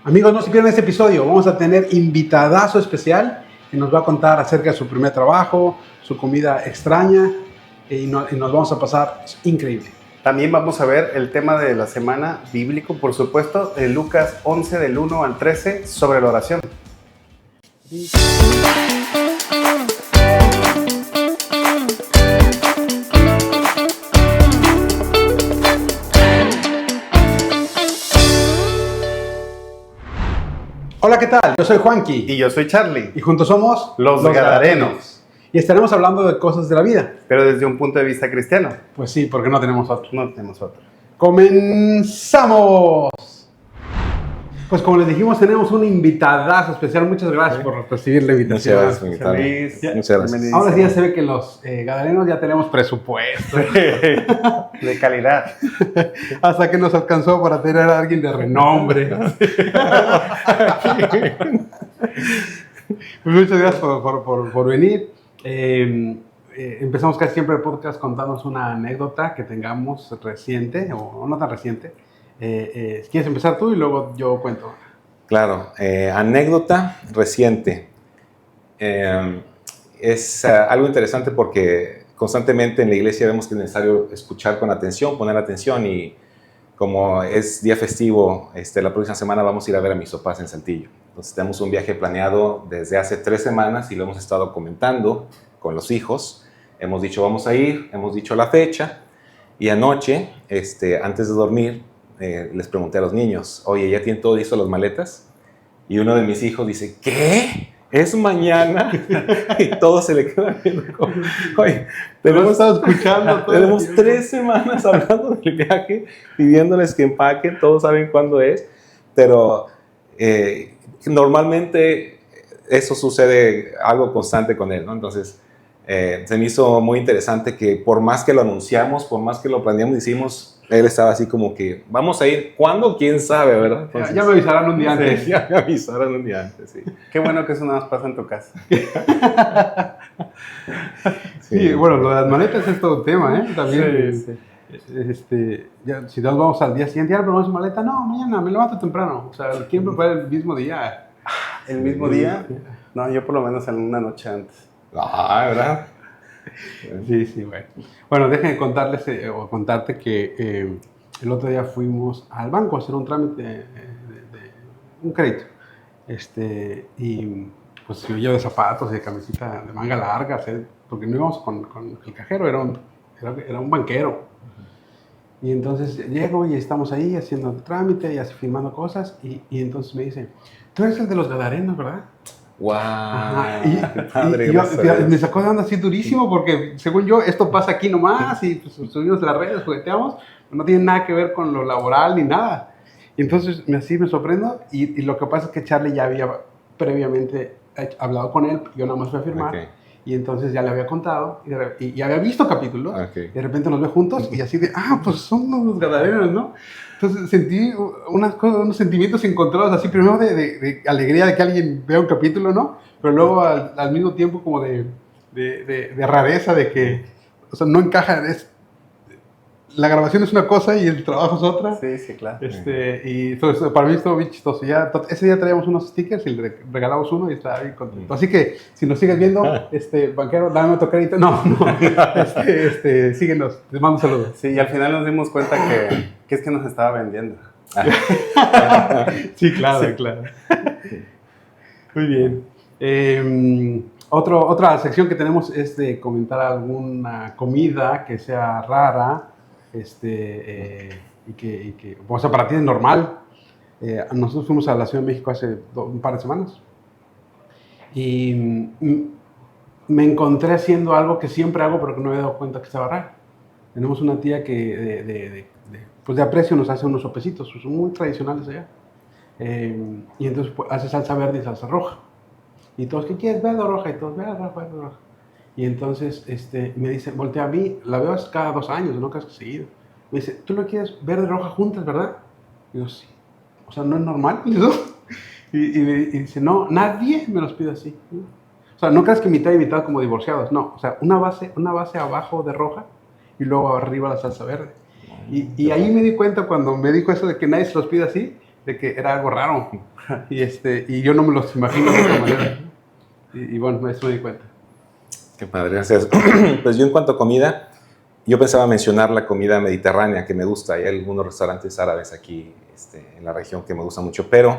Amigos, no se pierdan este episodio. Vamos a tener invitadazo especial que nos va a contar acerca de su primer trabajo, su comida extraña y nos vamos a pasar increíble. También vamos a ver el tema de la semana bíblico, por supuesto, de Lucas 11 del 1 al 13 sobre la oración. Hola, ¿qué tal? Yo soy Juanqui. Y yo soy Charlie. Y juntos somos Los Gadarenos. Y estaremos hablando de cosas de la vida. Pero desde un punto de vista cristiano. Pues sí, porque no tenemos otro. No tenemos otro. ¡Comenzamos! Pues como les dijimos, tenemos un invitadazo especial. Muchas gracias por recibir la invitación. Muchas gracias. Muchas gracias. Ahora sí ya se ve que los gadarenos ya tenemos presupuesto. De calidad. Hasta que nos alcanzó para tener a alguien de renombre. Pues muchas gracias por venir. Empezamos casi siempre el podcast contándonos una anécdota que tengamos reciente o no tan reciente. ¿Quieres empezar tú y luego yo cuento? Claro, anécdota reciente. Es algo interesante porque constantemente en la iglesia vemos que es necesario escuchar con atención, poner atención, y como es día festivo, la próxima semana vamos a ir a ver a mis papás en Saltillo. Entonces tenemos un viaje planeado desde hace 3 semanas y lo hemos estado comentando con los hijos. Hemos dicho vamos a ir, hemos dicho la fecha, y anoche, antes de dormir, les pregunté a los niños, oye, ¿ya tienen todo listo las maletas? Y uno de mis hijos dice, ¿qué? ¿Es mañana? Y todos se le quedan viendo como, oye, tenemos 3 semanas hablando del viaje, pidiéndoles que empaquen, todos saben cuándo es, pero normalmente eso sucede algo constante con él, ¿no? Entonces, se me hizo muy interesante que por más que lo anunciamos, por más que lo planeamos, hicimos, él estaba así como que, vamos a ir, ¿cuándo? ¿Quién sabe, verdad? Entonces, ya me avisarán un día antes. Sí, ya me avisaron un día antes, sí. Qué bueno que eso nada más pasa en tu casa. Sí, bueno, lo de las maletas es todo un tema, ¿eh? También, Sí. Ya, si nos vamos al día siguiente, ¿ya preparamos su maleta? No, mañana, me levanto temprano. O sea, ¿quién prepara el mismo día? ¿El mismo día? No, yo por lo menos en una noche antes. Ah, ¿verdad? Sí, bueno. Bueno, déjenme contarles o contarte que el otro día fuimos al banco a hacer un trámite de un crédito. Y pues yo de zapatos y de camisita de manga larga, porque no íbamos con el cajero, era un banquero. Y entonces llego y estamos ahí haciendo el trámite y así firmando cosas, y entonces me dice, tú eres el de los Gadarenos, ¿verdad? ¡Wow! Ajá. Padre, y me sacó de onda así durísimo, porque según yo esto pasa aquí nomás y pues, subimos las redes, jugueteamos, no tiene nada que ver con lo laboral ni nada. Y entonces así me sorprendo, y lo que pasa es que Charlie ya había previamente hablado con él, yo nada más fui a firmar. Okay. Y entonces ya le había contado y había visto capítulos. Okay. Y de repente nos ve juntos y así de, pues son los Gadarenos, ¿no? Entonces sentí unos sentimientos encontrados, así primero de alegría de que alguien vea un capítulo, ¿no? Pero luego al mismo tiempo como de rareza, de que, o sea, no encaja. La grabación es una cosa y el trabajo es otra. Sí, claro. Y entonces, para mí estuvo bien chistoso. Ese día traíamos unos stickers y le regalamos uno y estaba bien contento. Así que, si nos sigues viendo, banquero, dame otro crédito. No. Síguenos. Les mando un saludo. Sí, y al final nos dimos cuenta que es que nos estaba vendiendo. Sí, claro. Muy bien. Otra sección que tenemos es de comentar alguna comida que sea rara, y que, o sea, para ti es normal. Nosotros fuimos a la Ciudad de México hace un par de semanas y me encontré haciendo algo que siempre hago, pero que no me había dado cuenta que estaba raro. Tenemos una tía que pues de aprecio nos hace unos sopecitos, son muy tradicionales allá. Y entonces pues, hace salsa verde y salsa roja. Y todos, ¿qué quieres? Verde o roja. Y todos, verde, roja. Y entonces me dice, voltea a mí, la veo cada 2 años, no casi seguido. Me dice, ¿tú lo quieres verde y roja juntas, verdad? Y yo, sí. O sea, ¿no es normal eso? Y dice, no, nadie me los pide así. O sea, no creas que mitad y mitad como divorciados, no. O sea, una base abajo de roja y luego arriba la salsa verde. Y ahí me di cuenta cuando me dijo eso de que nadie se los pide así, de que era algo raro. Y yo no me los imagino de otra manera. Y bueno, eso me di cuenta. Qué padre, gracias. Pues yo en cuanto a comida, yo pensaba mencionar la comida mediterránea que me gusta. Hay algunos restaurantes árabes aquí en la región que me gustan mucho, pero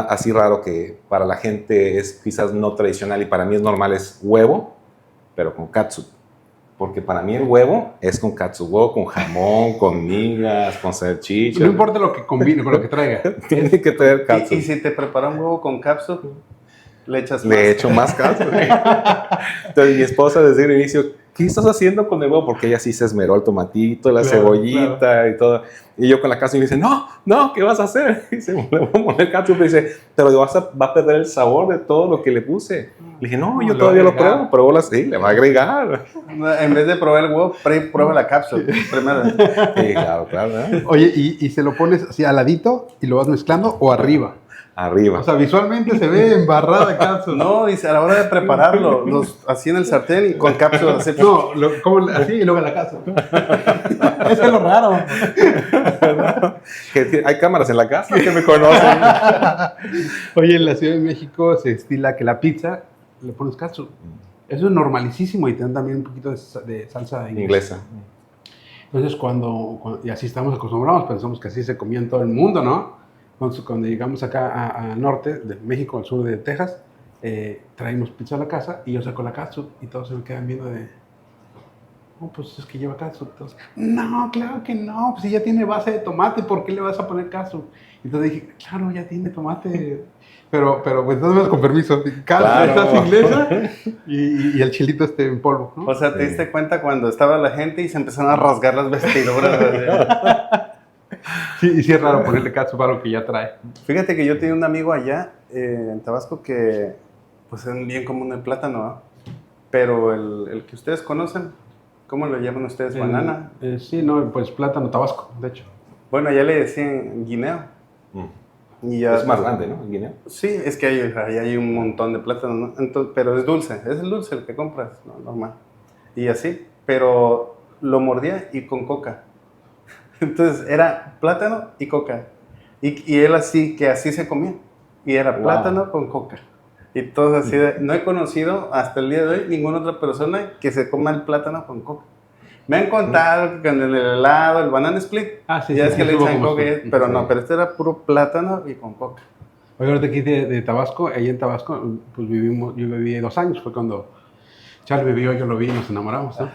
así raro que para la gente es quizás no tradicional y para mí es normal, es huevo, pero con catsup. Porque para mí el huevo es con catsup, huevo con jamón, con migas, con salchicha. No importa lo que combine, con lo que traiga. Tiene que tener catsup. Y si te prepara un huevo con catsup, le echas más. Le echo más catsup. Entonces mi esposa desde el inicio, ¿qué estás haciendo con el huevo? Porque ella sí se esmeró el tomatito, la cebollita y todo. Y yo con la catsup me dice, no, ¿qué vas a hacer? Y dice, le voy a poner catsup. Y dice, pero va a perder el sabor de todo lo que le puse. Le dije, no, yo todavía lo pruebo. Pruebo sí, le va a agregar. En vez de probar el huevo, prueba la cápsula primero. Sí, claro, ¿eh? Oye, ¿y se lo pones así al ladito y lo vas mezclando o arriba? Arriba. O sea, visualmente se ve embarrada de cápsulas. No, dice, a la hora de prepararlo, así en el sartén y con cápsulas. Así. No, así y luego en la casa. Eso es lo raro. Hay cámaras en la casa que me conocen. Oye, en la Ciudad de México se estila que la pizza le pones catsup. Eso es normalísimo y te dan también un poquito de salsa Inglesa. Entonces, y así estamos acostumbrados, pensamos que así se comía en todo el mundo, ¿no? Cuando llegamos acá al norte de México, al sur de Texas, traímos pizza a la casa y yo saco la catsup y todos se me quedan viendo de... No, pues es que lleva catsup. Entonces, no, claro que no, pues si ya tiene base de tomate, ¿por qué le vas a poner catsup? Entonces dije, claro, ya tiene tomate. Pero pues entonces con permiso, claro. Estás inglesa y el chilito en polvo, ¿no? O sea, te diste cuenta cuando estaba la gente y se empezaron a rasgar las vestiduras. Sí, y sí es raro ponerle catsup a algo que ya trae. Fíjate que yo tenía un amigo allá en Tabasco que pues es bien común el plátano, ¿no? Pero el que ustedes conocen, ¿cómo lo llaman ustedes? ¿Banana? Sí, no, pues plátano tabasco, de hecho. Bueno, allá le decían guineo. Y ya, es más grande, ¿no? El guineo. Sí, es que hay un montón de plátanos, ¿no? Entonces, pero es dulce, es el dulce el que compras, ¿no? Normal. Y así, pero lo mordía y con coca. Entonces era plátano y coca. Y él así se comía. Y era plátano con coca. Y todos así no he conocido hasta el día de hoy ninguna otra persona que se coma el plátano con coca. Me han contado que en el helado, el banana split, ya es que le echan coca, pero no, pero este era puro plátano y con coca. Oye, ahorita aquí de Tabasco, ahí en Tabasco, pues yo viví 2 años, fue cuando Charlie vivió, yo lo vi y nos enamoramos, ¿no?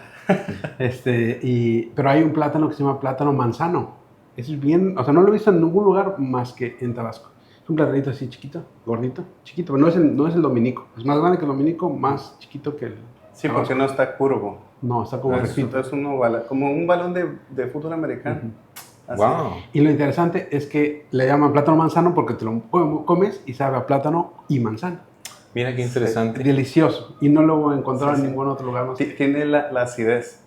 Pero hay un plátano que se llama plátano manzano. Eso es bien, o sea, no lo he visto en ningún lugar más que en Tabasco. Es un platanito así chiquito, gordito, chiquito, pero no es el dominico. Es más grande que el dominico, más chiquito que el Sí, Tabasco. Porque no está curvo. No, está como rectito. Es como un balón de fútbol americano. Wow. Y lo interesante es que le llaman plátano manzano porque te lo comes y sabe a plátano y manzana. Mira qué interesante. Delicioso. Y no lo voy a encontrar en ningún otro lugar más. Tiene la acidez.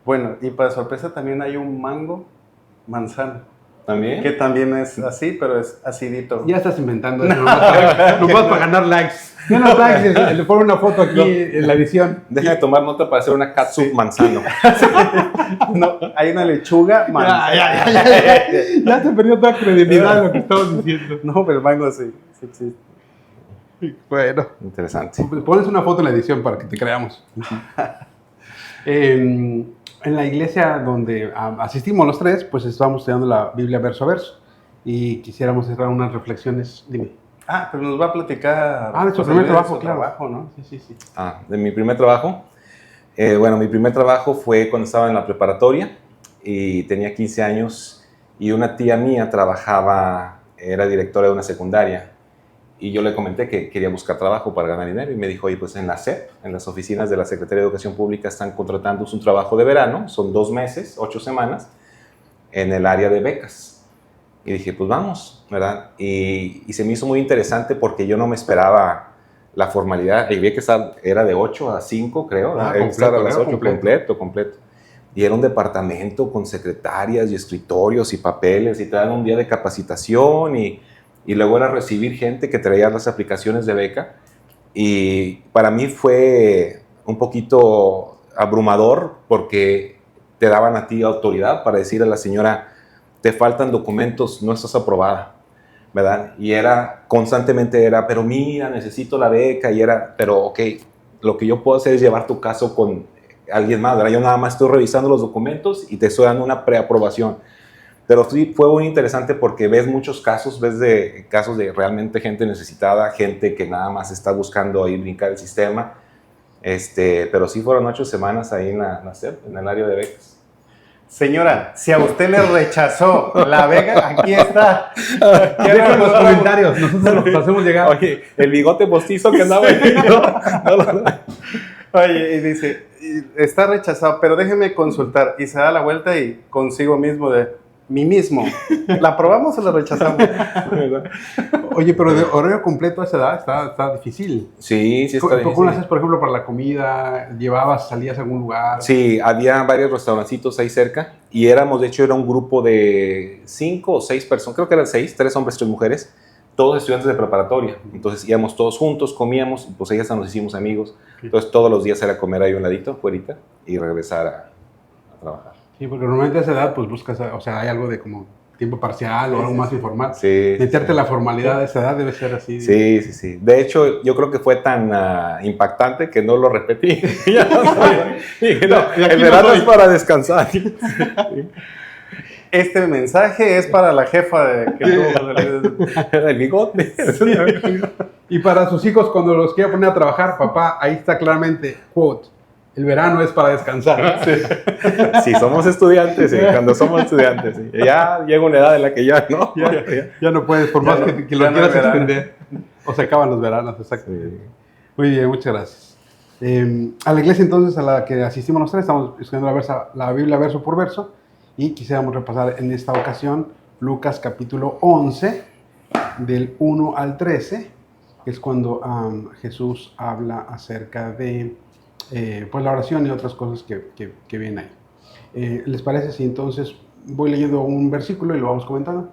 Bueno, y para sorpresa también hay un mango manzano. ¿También? Que también es así, pero es acidito. Ya estás inventando eso. Nomás para ganar likes. Ganar likes, le pongo una foto aquí en la edición. Deja de tomar nota para hacer una catsup manzano. No, hay una lechuga manzana. Ya se perdió toda credibilidad de lo que estamos diciendo. No, pero el mango sí existe. Bueno. Interesante. Pones una foto en la edición para que te creamos. En la iglesia donde asistimos los 3, pues estábamos estudiando la Biblia verso a verso. Y quisiéramos cerrar unas reflexiones. Dime. Pero nos va a platicar. De su primer trabajo, claro. Trabajo, ¿no? Sí. De mi primer trabajo. Bueno, mi primer trabajo fue cuando estaba en la preparatoria y tenía 15 años y una tía mía era directora de una secundaria. Y yo le comenté que quería buscar trabajo para ganar dinero y me dijo, oye, pues en la SEP, en las oficinas de la Secretaría de Educación Pública, están contratando un trabajo de verano, son 2 meses, 8 semanas, en el área de becas. Y dije, pues vamos, ¿verdad? Y se me hizo muy interesante porque yo no me esperaba la formalidad. Y vi que era de 8 a 5, creo. Completo, a las 8, completo. Y era un departamento con secretarias y escritorios y papeles y te dan un día de capacitación y luego era recibir gente que traía las aplicaciones de beca. Y para mí fue un poquito abrumador porque te daban a ti autoridad para decir a la señora, te faltan documentos, no estás aprobada. ¿verdad? Y era, constantemente era, pero mira, necesito la beca, y era, pero ok, lo que yo puedo hacer es llevar tu caso con alguien más, ¿verdad? Yo nada más estoy revisando los documentos y te estoy dando una preaprobación. Pero sí fue muy interesante porque ves muchos casos, casos de realmente gente necesitada, gente que nada más está buscando ahí brincar el sistema. Pero sí fueron 8 semanas ahí en la SEP, en el área de becas. Señora, si a usted le rechazó la beca, aquí está. Dejen en los comentarios, nosotros los hacemos llegar. Oye, el bigote postizo que andaba ahí. Oye, y dice, está rechazado, pero déjeme consultar. Y se da la vuelta y consigo mismo mí mismo. ¿La aprobamos o la rechazamos? Oye, pero de horario completo a esa edad está difícil. Sí, sí está difícil. ¿Cómo lo haces, por ejemplo, para la comida? ¿Salías a algún lugar? Sí, había varios restaurancitos ahí cerca y era un grupo de 5 o 6 personas, creo que eran 6, 3 hombres, 3 mujeres, todos estudiantes de preparatoria. Entonces íbamos todos juntos, comíamos, y pues ahí hasta nos hicimos amigos. Entonces todos los días era comer ahí un ladito, fuerita, y regresar a trabajar. Sí, porque normalmente a esa edad pues buscas, o sea, hay algo de como tiempo parcial o algo más informal. Sí, meterte la formalidad de esa edad debe ser así. Sí, sí, sí. De hecho, yo creo que fue tan impactante que no lo repetí. El verano es para descansar. Este mensaje es para la jefa que tuvo el bigote. Sí. Y para sus hijos, cuando los quiera poner a trabajar, papá, ahí está claramente, quote, el verano es para descansar. Sí, sí, somos estudiantes, sí, cuando somos estudiantes. Sí. Ya llega una edad en la que ya no. Ya no puedes, por más que lo quieras extender. O se acaban los veranos, exacto. Sí. Muy bien, muchas gracias. A la iglesia entonces a la que asistimos los tres, estamos estudiando la Biblia verso por verso y quisiéramos repasar en esta ocasión Lucas capítulo 11, del 1 al 13, que es cuando Jesús habla acerca de pues la oración y otras cosas que vienen ahí. ¿Les parece si entonces voy leyendo un versículo y lo vamos comentando?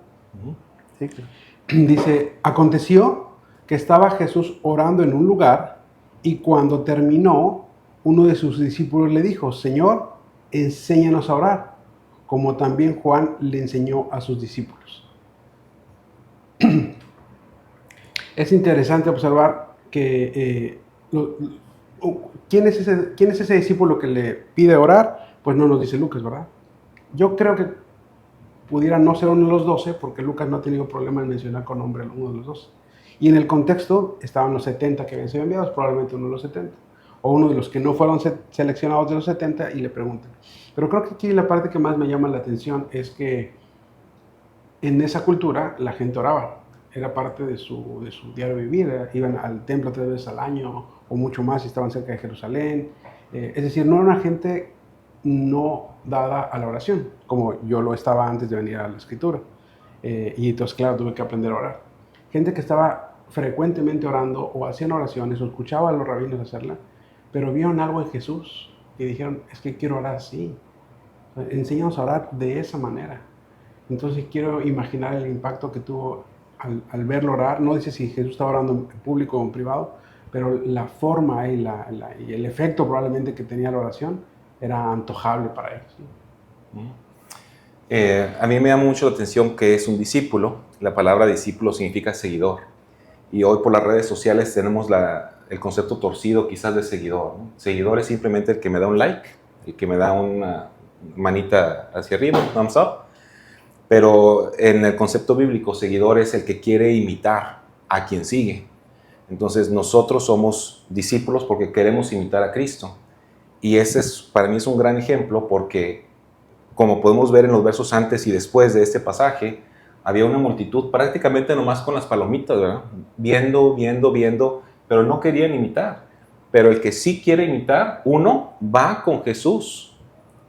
Sí, claro. Dice, aconteció que estaba Jesús orando en un lugar y cuando terminó, uno de sus discípulos le dijo, Señor, enséñanos a orar, como también Juan le enseñó a sus discípulos. Es interesante observar que ¿quién es ese discípulo que le pide orar? Pues no nos dice Lucas, ¿verdad? Yo creo que pudiera no ser uno de los 12, porque Lucas no ha tenido problema en mencionar con nombre a uno de los 12. Y en el contexto estaban los 70 que habían sido enviados, probablemente uno de los 70. O uno de los que no fueron seleccionados de los 70 y le preguntan. Pero creo que aquí la parte que más me llama la atención es que en esa cultura la gente oraba. Era parte de su diario vivir. Iban al templo 3 veces al año o mucho más si estaban cerca de Jerusalén. Es decir, no era una gente no dada a la oración, como yo lo estaba antes de venir a la escritura. Y entonces, claro, tuve que aprender a orar. Gente que estaba frecuentemente orando o hacían oraciones o escuchaba a los rabinos hacerla, pero vieron algo en Jesús y dijeron, es que quiero orar así. Enséñanos a orar de esa manera. Entonces quiero imaginar el impacto que tuvo al verlo orar. No dice si Jesús estaba orando en público o en privado, pero la forma y el efecto probablemente que tenía la oración era antojable para ellos. A mí me llama mucho la atención que es un discípulo. La palabra discípulo significa seguidor. Y hoy por las redes sociales tenemos el concepto torcido quizás de seguidor, ¿no? Seguidor es simplemente el que me da un like, el que me da una manita hacia arriba, un thumbs up. Pero en el concepto bíblico, seguidor es el que quiere imitar a quien sigue. Entonces nosotros somos discípulos porque queremos imitar a Cristo. Y ese para mí es un gran ejemplo porque, como podemos ver en los versos antes y después de este pasaje, había una multitud prácticamente nomás con las palomitas, ¿verdad? Viendo, pero no querían imitar. Pero el que sí quiere imitar, 1, va con Jesús.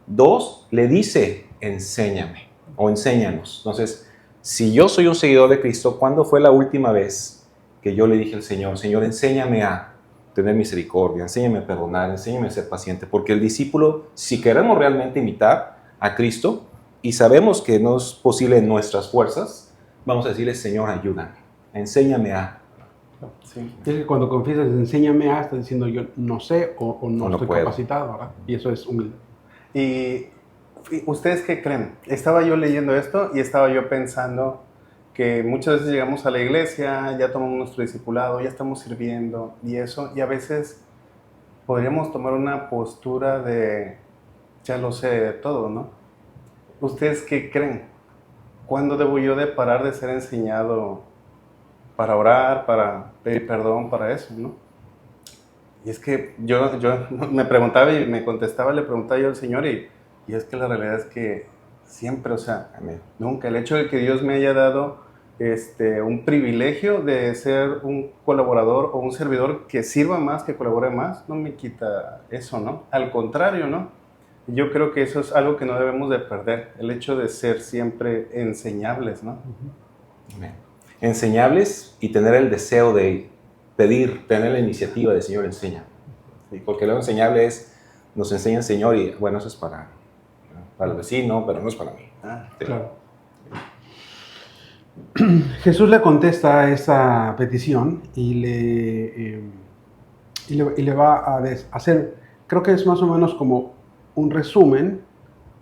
2, le dice, enséñame o enséñanos. Entonces, si yo soy un seguidor de Cristo, ¿cuándo fue la última vez que yo le dije al Señor, Señor, enséñame a tener misericordia, enséñame a perdonar, enséñame a ser paciente? Porque el discípulo, si queremos realmente imitar a Cristo y sabemos que no es posible en nuestras fuerzas, vamos a decirle, Señor, ayúdame, enséñame a. Sí. Es que cuando confiesas, enséñame a, estás diciendo yo no sé o no estoy capacitado, ¿verdad? Y eso es humilde. ¿Y ustedes qué creen? Estaba yo leyendo esto y estaba yo pensando que muchas veces llegamos a la iglesia, ya tomamos nuestro discipulado, ya estamos sirviendo y eso, y a veces podríamos tomar una postura de ya lo sé todo, ¿no? ¿Ustedes qué creen? ¿Cuándo debo yo de parar de ser enseñado para orar, para pedir perdón, para eso, ¿no? Y es que yo me preguntaba y me contestaba, le preguntaba yo al Señor y es que la realidad es que siempre, o sea, Amén. nunca, el hecho de que Dios me haya dado un privilegio de ser un colaborador o un servidor que sirva más, que colabore más, no me quita eso, ¿no? Al contrario, ¿no? Yo creo que eso es algo que no debemos de perder, el hecho de ser siempre enseñables, ¿no? Amén. Enseñables y tener el deseo de pedir, tener la iniciativa de Señor, enseña. ¿Sí? Porque lo enseñable es, nos enseña el Señor y bueno, eso es para el vecino, pero no es para mí. Sí. Claro. Jesús le contesta a esa petición y le va a hacer, creo que es más o menos como un resumen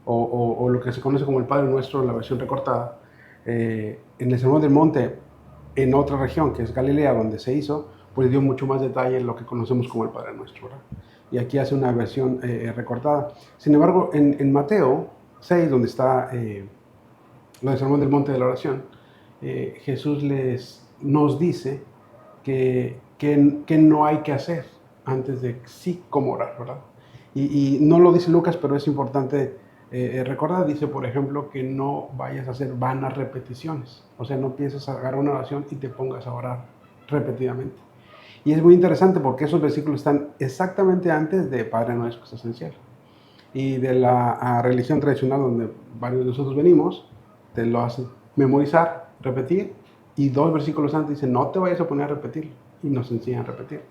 o lo que se conoce como el Padre Nuestro en la versión recortada, en el Sermón del Monte, en otra región que es Galilea, donde se hizo, pues dio mucho más detalle en lo que conocemos como el Padre Nuestro, ¿verdad? Y aquí hace una versión recortada. Sin embargo, en Mateo 6, donde está lo del Sermón del Monte de la Oración, Jesús nos dice que no hay que hacer antes de sí cómo orar, ¿verdad? Y no lo dice Lucas, pero es importante recordar, dice, por ejemplo, que no vayas a hacer vanas repeticiones. O sea, no empieces a agarrar una oración y te pongas a orar repetidamente. Y es muy interesante porque esos versículos están exactamente antes de Padre Nuestro que estás en el cielo. Y de la religión tradicional donde varios de nosotros venimos, te lo hacen memorizar, repetir, y 2 versículos antes dicen, no te vayas a poner a repetir, y nos enseñan a repetir.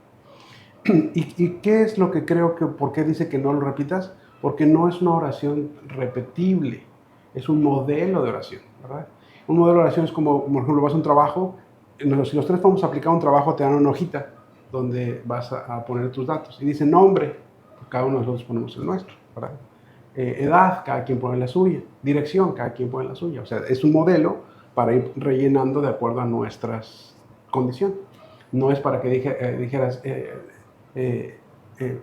¿Y qué es lo que creo que, por qué dice que no lo repitas? Porque no es una oración repetible, es un modelo de oración, ¿verdad? Un modelo de oración es como, por ejemplo, vas a un trabajo, si los 3 vamos a aplicar un trabajo, te dan una hojita donde vas a poner tus datos, y dice nombre, cada uno de nosotros ponemos el nuestro, ¿verdad? Edad, cada quien pone la suya, dirección, cada quien pone la suya, o sea, es un modelo para ir rellenando de acuerdo a nuestras condiciones. No es para que dijeras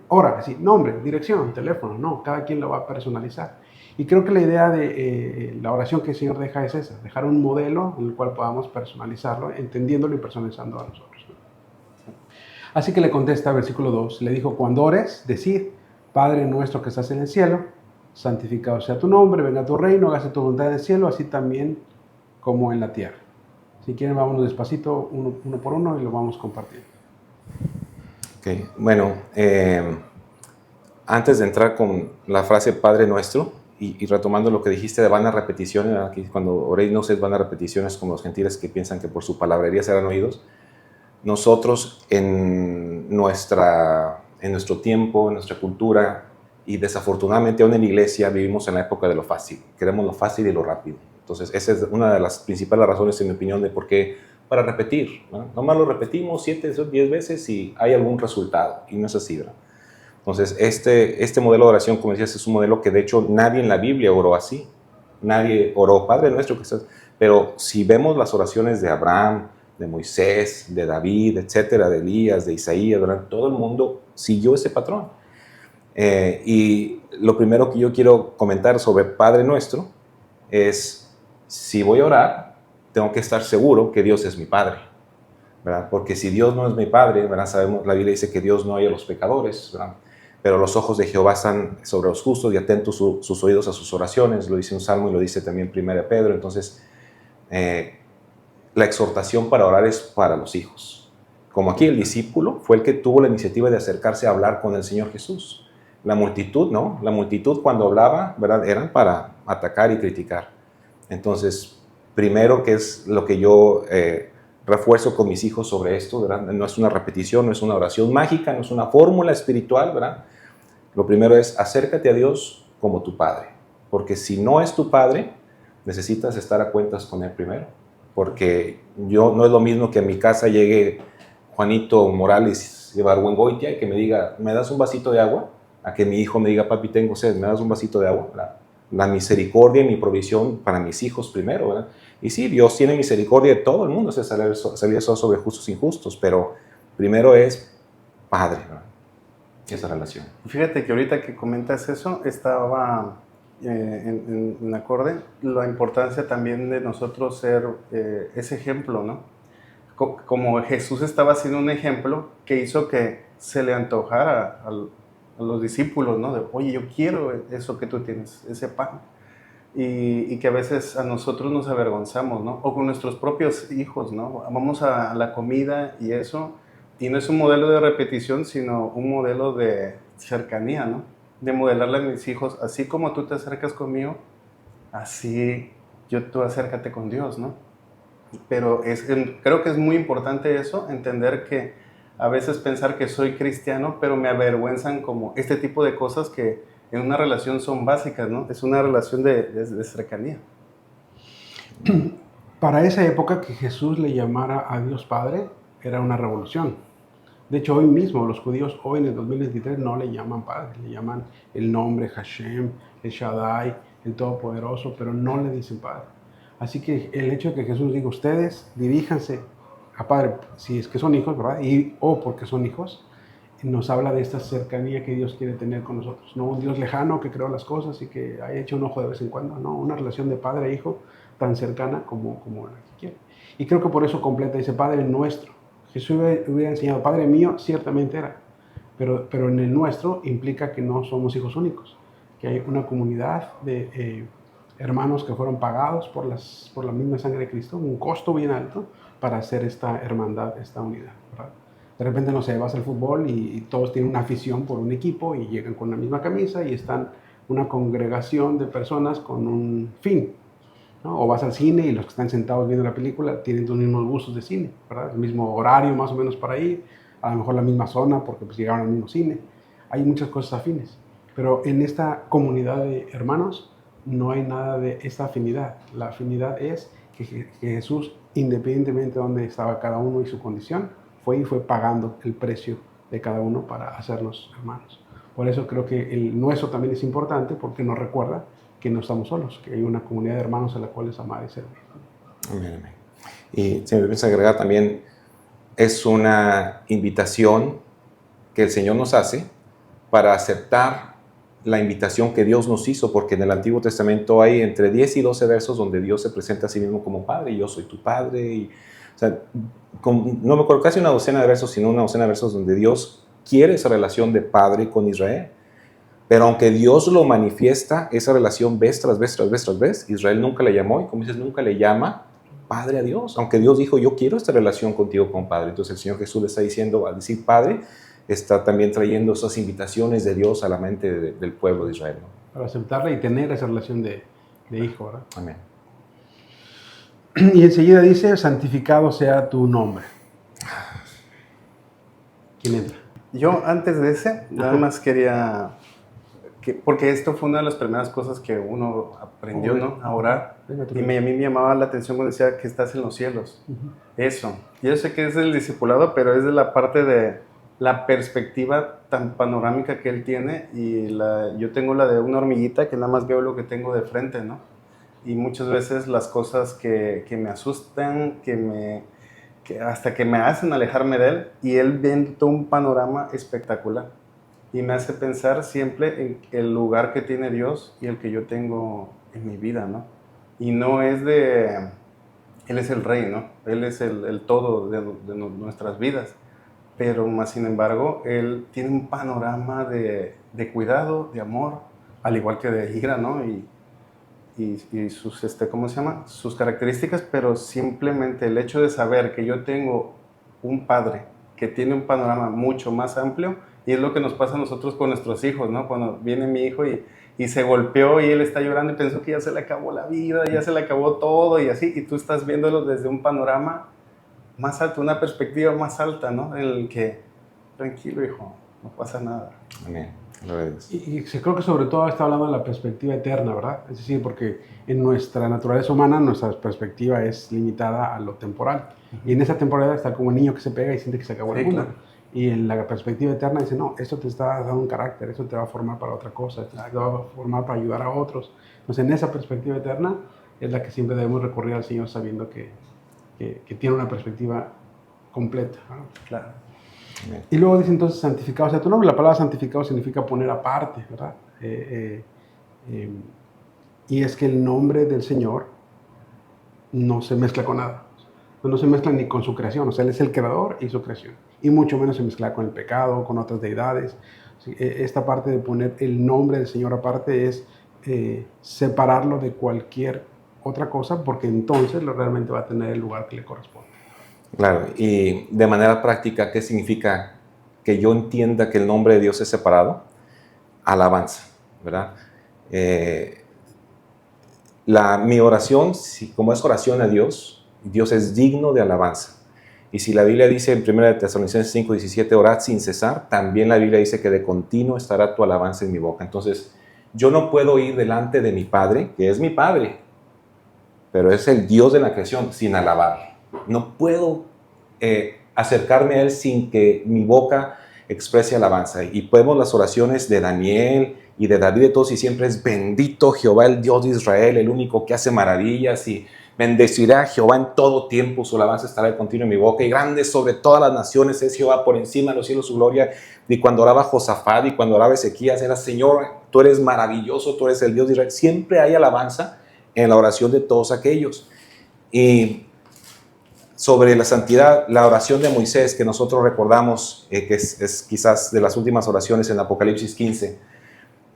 hora, así, nombre, dirección, teléfono, no, cada quien lo va a personalizar. Y creo que la idea de la oración que el Señor deja es esa, dejar un modelo en el cual podamos personalizarlo, entendiéndolo y personalizando a nosotros. Así que le contesta, versículo 2, le dijo, cuando ores, decid, Padre nuestro que estás en el cielo, santificado sea tu nombre, venga tu reino, hágase tu voluntad en el cielo, así también como en la tierra. Si quieren, vámonos despacito, uno por uno, y lo vamos compartiendo. Okay. Bueno, antes de entrar con la frase Padre Nuestro, y retomando lo que dijiste de vanas repeticiones, aquí cuando oréis no seas vanas repeticiones como los gentiles que piensan que por su palabrería serán oídos. Nosotros en nuestro tiempo, en nuestra cultura, y desafortunadamente aún en la iglesia vivimos en la época de lo fácil. Queremos lo fácil y lo rápido. Entonces esa es una de las principales razones, en mi opinión, de por qué para repetir, ¿no? Nomás lo repetimos 7 o 10 veces y hay algún resultado, y no es así, ¿verdad? Entonces este modelo de oración, como decías, es un modelo que de hecho nadie en la Biblia oró así. Nadie oró Padre Nuestro que estás. Pero si vemos las oraciones de Abraham, de Moisés, de David, etcétera, de Elías, de Isaías, ¿verdad? Todo el mundo siguió ese patrón. Y lo primero que yo quiero comentar sobre Padre Nuestro es, si voy a orar, tengo que estar seguro que Dios es mi Padre, ¿verdad? Porque si Dios no es mi Padre, ¿verdad? Sabemos, la Biblia dice que Dios no oye a los pecadores, ¿verdad? Pero los ojos de Jehová están sobre los justos y atentos sus oídos a sus oraciones, lo dice un salmo y lo dice también 1 Pedro. Entonces, la exhortación para orar es para los hijos. Como aquí el discípulo fue el que tuvo la iniciativa de acercarse a hablar con el Señor Jesús. La multitud, ¿no? La multitud cuando hablaba, ¿verdad? Eran para atacar y criticar. Entonces, primero, que es lo que yo refuerzo con mis hijos sobre esto, ¿verdad? No es una repetición, no es una oración mágica, no es una fórmula espiritual, ¿verdad? Lo primero es, acércate a Dios como tu Padre. Porque si no es tu Padre, necesitas estar a cuentas con Él primero. Porque no es lo mismo que a mi casa llegue Juanito Morales, llevar Huengoitia, y que me diga, ¿me das un vasito de agua? A que mi hijo me diga, papi, tengo sed, ¿me das un vasito de agua? La misericordia y mi provisión para mis hijos primero, ¿verdad? Y sí, Dios tiene misericordia de todo el mundo, se sale sobre justos e injustos, pero primero es Padre, ¿verdad? Esa relación. Fíjate que ahorita que comentas eso, estaba en acorde la importancia también de nosotros ser ese ejemplo, ¿no? Como Jesús estaba haciendo un ejemplo que hizo que se le antojara a los discípulos, ¿no? De, oye, yo quiero eso que tú tienes, ese pan. Y que a veces a nosotros nos avergonzamos, ¿no? O con nuestros propios hijos, ¿no? Vamos a la comida y eso, y no es un modelo de repetición, sino un modelo de cercanía, ¿no? De modelarle a mis hijos, así como tú te acercas conmigo, así tú acércate con Dios, ¿no? Pero creo que es muy importante eso, entender que a veces pensar que soy cristiano, pero me avergüenzan como este tipo de cosas que en una relación son básicas, ¿no? Es una relación de cercanía. Para esa época que Jesús le llamara a Dios Padre era una revolución. De hecho, hoy mismo los judíos, hoy en el 2023, no le llaman Padre, le llaman el nombre Hashem, el Shaddai, el Todopoderoso, pero no le dicen Padre. Así que el hecho de que Jesús diga, ustedes diríjanse a Padre, si es que son hijos, ¿verdad? O porque son hijos, nos habla de esta cercanía que Dios quiere tener con nosotros. No un Dios lejano que creó las cosas y que haya hecho un ojo de vez en cuando, no, una relación de padre e hijo tan cercana como la que quiere. Y creo que por eso completa, dice Padre nuestro. Jesús hubiera enseñado, Padre mío, ciertamente era, pero en el nuestro implica que no somos hijos únicos, que hay una comunidad de hermanos que fueron pagados por la misma sangre de Cristo, un costo bien alto para hacer esta hermandad, esta unidad, ¿verdad? De repente, no sé, vas al fútbol y todos tienen una afición por un equipo y llegan con la misma camisa y están una congregación de personas con un fin, ¿no? O vas al cine y los que están sentados viendo la película tienen los mismos gustos de cine, ¿verdad? El mismo horario más o menos para ir, a lo mejor la misma zona porque pues llegaron al mismo cine. Hay muchas cosas afines, pero en esta comunidad de hermanos no hay nada de esta afinidad. La afinidad es que Jesús, independientemente de dónde estaba cada uno y su condición, fue pagando el precio de cada uno para hacernos hermanos. Por eso creo que el nuestro también es importante, porque nos recuerda que no estamos solos, que hay una comunidad de hermanos a la cual es amar y servir. Amén, amén. Y si me pienso agregar también, es una invitación que el Señor nos hace para aceptar la invitación que Dios nos hizo, porque en el Antiguo Testamento hay entre 10 y 12 versos donde Dios se presenta a sí mismo como Padre, y yo soy tu Padre, y, o sea, no me acuerdo, casi una docena de versos, sino una docena de versos donde Dios quiere esa relación de Padre con Israel. Pero aunque Dios lo manifiesta, esa relación vez tras vez, tras vez, tras vez, Israel nunca le llamó, y como dices, nunca le llama Padre a Dios. Aunque Dios dijo, yo quiero esta relación contigo como Padre. Entonces el Señor Jesús le está diciendo, al decir Padre, está también trayendo esas invitaciones de Dios a la mente del pueblo de Israel, ¿no? Para aceptarla y tener esa relación de hijo, ¿verdad? Amén. Y enseguida dice, santificado sea tu nombre. ¿Quién entra? Yo antes de ese, nada más quería, porque esto fue una de las primeras cosas que uno aprendió, ¿no? A orar. Y a mí me llamaba la atención cuando decía que estás en los cielos. Eso. Yo sé que es el discipulado, pero es de la parte de la perspectiva tan panorámica que él tiene, y yo tengo la de una hormiguita que nada más veo lo que tengo de frente, ¿no? Y muchas veces las cosas que me asustan, que hasta que me hacen alejarme de él, y él viendo todo un panorama espectacular. Y me hace pensar siempre en el lugar que tiene Dios y el que yo tengo en mi vida, ¿no? Y no es Él es el Rey, ¿no? Él es el todo de nuestras vidas. Pero más sin embargo, Él tiene un panorama de cuidado, de amor, al igual que de ira, ¿no? Y sus, ¿cómo se llama? Sus características, pero simplemente el hecho de saber que yo tengo un Padre que tiene un panorama mucho más amplio, y es lo que nos pasa a nosotros con nuestros hijos, ¿no? Cuando viene mi hijo y se golpeó y él está llorando y pensó que ya se le acabó la vida, ya se le acabó todo y así, y tú estás viéndolo desde un panorama más alto, una perspectiva más alta, ¿no? En el que, tranquilo hijo, no pasa nada. Amén. Y creo que sobre todo está hablando de la perspectiva eterna, ¿verdad? Es decir, porque en nuestra naturaleza humana nuestra perspectiva es limitada a lo temporal. Y en esa temporalidad está como un niño que se pega y siente que se acabó el mundo. Claro. Y en la perspectiva eterna dice, no, esto te está dando un carácter, esto te va a formar para otra cosa, esto te va a formar para ayudar a otros. Entonces, en esa perspectiva eterna, es la que siempre debemos recurrir al Señor sabiendo que tiene una perspectiva completa, ¿no? Claro. Y luego dice entonces santificado sea tu nombre. La palabra santificado significa poner aparte, ¿verdad? Y es que el nombre del Señor no se mezcla con nada. No se mezcla ni con su creación. O sea, Él es el creador y su creación. Y mucho menos se mezcla con el pecado, con otras deidades. Esta parte de poner el nombre del Señor aparte es separarlo de cualquier otra cosa, porque entonces realmente va a tener el lugar que le corresponde. Claro, y de manera práctica, ¿qué significa que yo entienda que el nombre de Dios es separado? Alabanza, ¿verdad? Mi oración, como es oración a Dios, Dios es digno de alabanza. Y si la Biblia dice en 1 Tesalonicenses 5:17, orad sin cesar, también la Biblia dice que de continuo estará tu alabanza en mi boca. Entonces, yo no puedo ir delante de mi Padre, que es mi Padre, pero es el Dios de la creación, sin alabarle. No puedo acercarme a Él sin que mi boca exprese alabanza. Y podemos las oraciones de Daniel y de David de todos y siempre es bendito Jehová, el Dios de Israel, el único que hace maravillas, y bendecirá a Jehová en todo tiempo, su alabanza estará de continuo en mi boca, y grande sobre todas las naciones es Jehová, por encima de los cielos su gloria. Y cuando oraba Josafat y cuando oraba Ezequías era: Señor, tú eres maravilloso, tú eres el Dios de Israel. Siempre hay alabanza en la oración de todos aquellos. Y sobre la santidad, la oración de Moisés que nosotros recordamos, que es quizás de las últimas oraciones en Apocalipsis 15,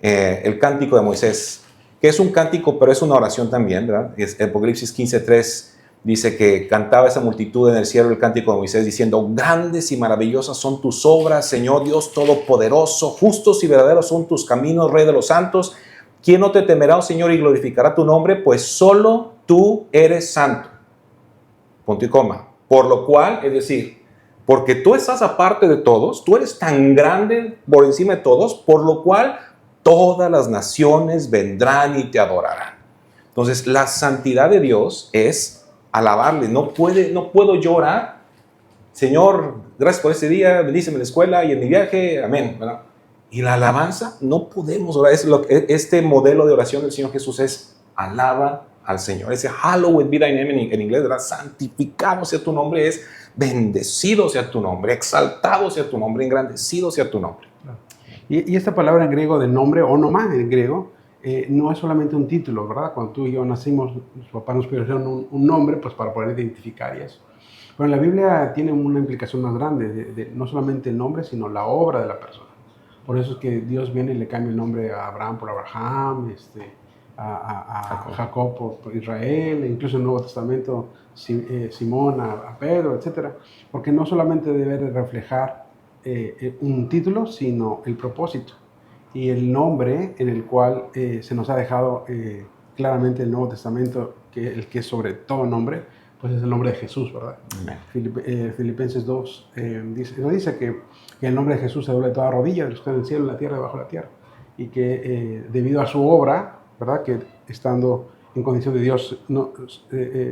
el cántico de Moisés, que es un cántico, pero es una oración también, ¿verdad? Apocalipsis 15:3 dice que cantaba esa multitud en el cielo el cántico de Moisés diciendo: grandes y maravillosas son tus obras, Señor Dios Todopoderoso, justos y verdaderos son tus caminos, Rey de los santos. ¿Quién no te temerá, oh Señor, y glorificará tu nombre? Pues solo tú eres santo. Punto y coma. Por lo cual, es decir, porque tú estás aparte de todos, tú eres tan grande por encima de todos, por lo cual todas las naciones vendrán y te adorarán. Entonces, la santidad de Dios es alabarle. No puedo llorar: Señor, gracias por este día, bendíceme en la escuela y en mi viaje, amén, ¿verdad? Y la alabanza, no podemos orar. Este modelo de oración del Señor Jesús es: alaba al Señor. Ese hallowed be thy name en inglés, ¿verdad? Santificado sea tu nombre, es bendecido sea tu nombre, exaltado sea tu nombre, engrandecido sea tu nombre. Y esta palabra en griego de nombre, onoma en griego, no es solamente un título, ¿verdad? Cuando tú y yo nacimos, los papás nos pusieron un nombre pues para poder identificar y eso. Pero en la Biblia tiene una implicación más grande, de no solamente el nombre, sino la obra de la persona. Por eso es que Dios viene y le cambia el nombre a Abraham por Abraham, a Jacob por Israel, e incluso en el Nuevo Testamento Simón a Pedro, etc. Porque no solamente debe reflejar un título, sino el propósito y el nombre en el cual se nos ha dejado claramente el Nuevo Testamento, que el que es sobre todo nombre, pues es el nombre de Jesús, ¿verdad? Filipenses 2 dice que el nombre de Jesús se doble toda rodilla, de los que están en el cielo, en la tierra, debajo de la tierra, y que debido a su obra, ¿verdad? Que estando en condición de Dios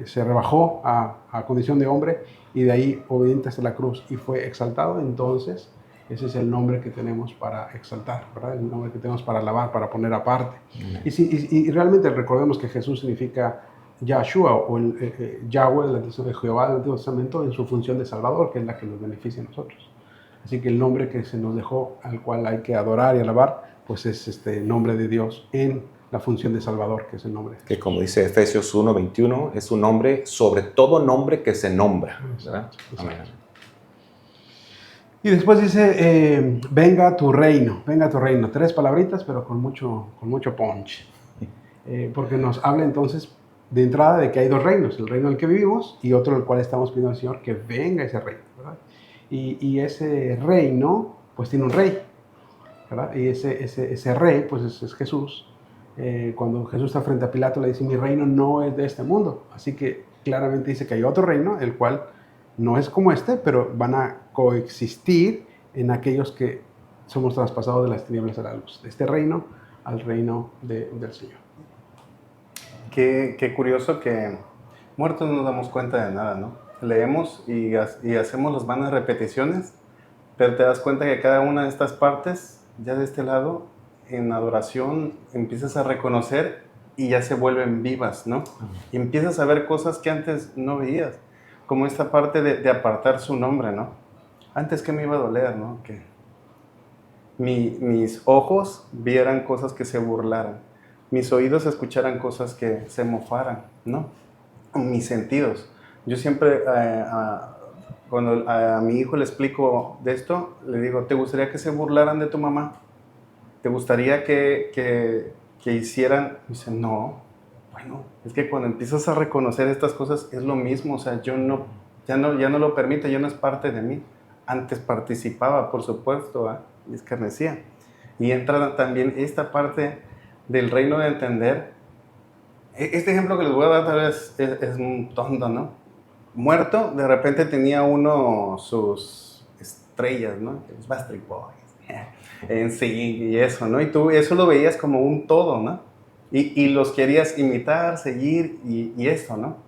se rebajó a condición de hombre, y de ahí obediente hasta la cruz y fue exaltado. Entonces ese es el nombre que tenemos para exaltar, ¿verdad? El nombre que tenemos para alabar, para poner aparte. Y realmente recordemos que Jesús significa Yahshua o Yahweh, la traducción de Jehová del Antiguo Testamento, en su función de Salvador, que es la que nos beneficia a nosotros. Así que el nombre que se nos dejó, al cual hay que adorar y alabar, pues es este nombre de Dios en la función de Salvador, que es el nombre. Que como dice Efesios 1:21, es un nombre sobre todo nombre que se nombra, ¿verdad? Amén. Y después dice, venga tu reino, venga tu reino. 3 palabritas, pero con mucho punch. Porque nos habla entonces de entrada de que hay 2 reinos, el reino en el que vivimos y otro en el cual estamos pidiendo al Señor que venga ese reino, ¿verdad? Y ese reino, pues tiene un rey, ¿verdad? Y ese rey, pues es Jesús. Cuando Jesús está frente a Pilato, le dice: mi reino no es de este mundo. Así que claramente dice que hay otro reino, el cual no es como este, pero van a coexistir en aquellos que somos traspasados de las tinieblas a la luz, de este reino al reino del Señor. Qué curioso que muertos no nos damos cuenta de nada, ¿no? Leemos y hacemos las vanas repeticiones, pero te das cuenta que cada una de estas partes, ya de este lado, en adoración, empiezas a reconocer y ya se vuelven vivas, ¿no? Y empiezas a ver cosas que antes no veías, como esta parte de apartar su nombre, ¿no? Antes que me iba a doler, ¿no? Que mis ojos vieran cosas que se burlaran, mis oídos escucharan cosas que se mofaran, ¿no? Mis sentidos. Yo siempre, cuando a mi hijo le explico de esto, le digo, ¿te gustaría que se burlaran de tu mamá? ¿Te gustaría que hicieran? Dice, no. Bueno, es que cuando empiezas a reconocer estas cosas es lo mismo, o sea, ya no lo permite, ya no es parte de mí. Antes participaba, por supuesto, y escarnecía. Y entra también esta parte del reino de entender. Este ejemplo que les voy a dar tal vez es un tonto, ¿no? Muerto, de repente tenía uno sus estrellas, ¿no? Los Backstreet Boys, en sí, y eso, ¿no? Y tú eso lo veías como un todo, ¿no? Y los querías imitar, seguir, y esto, ¿no?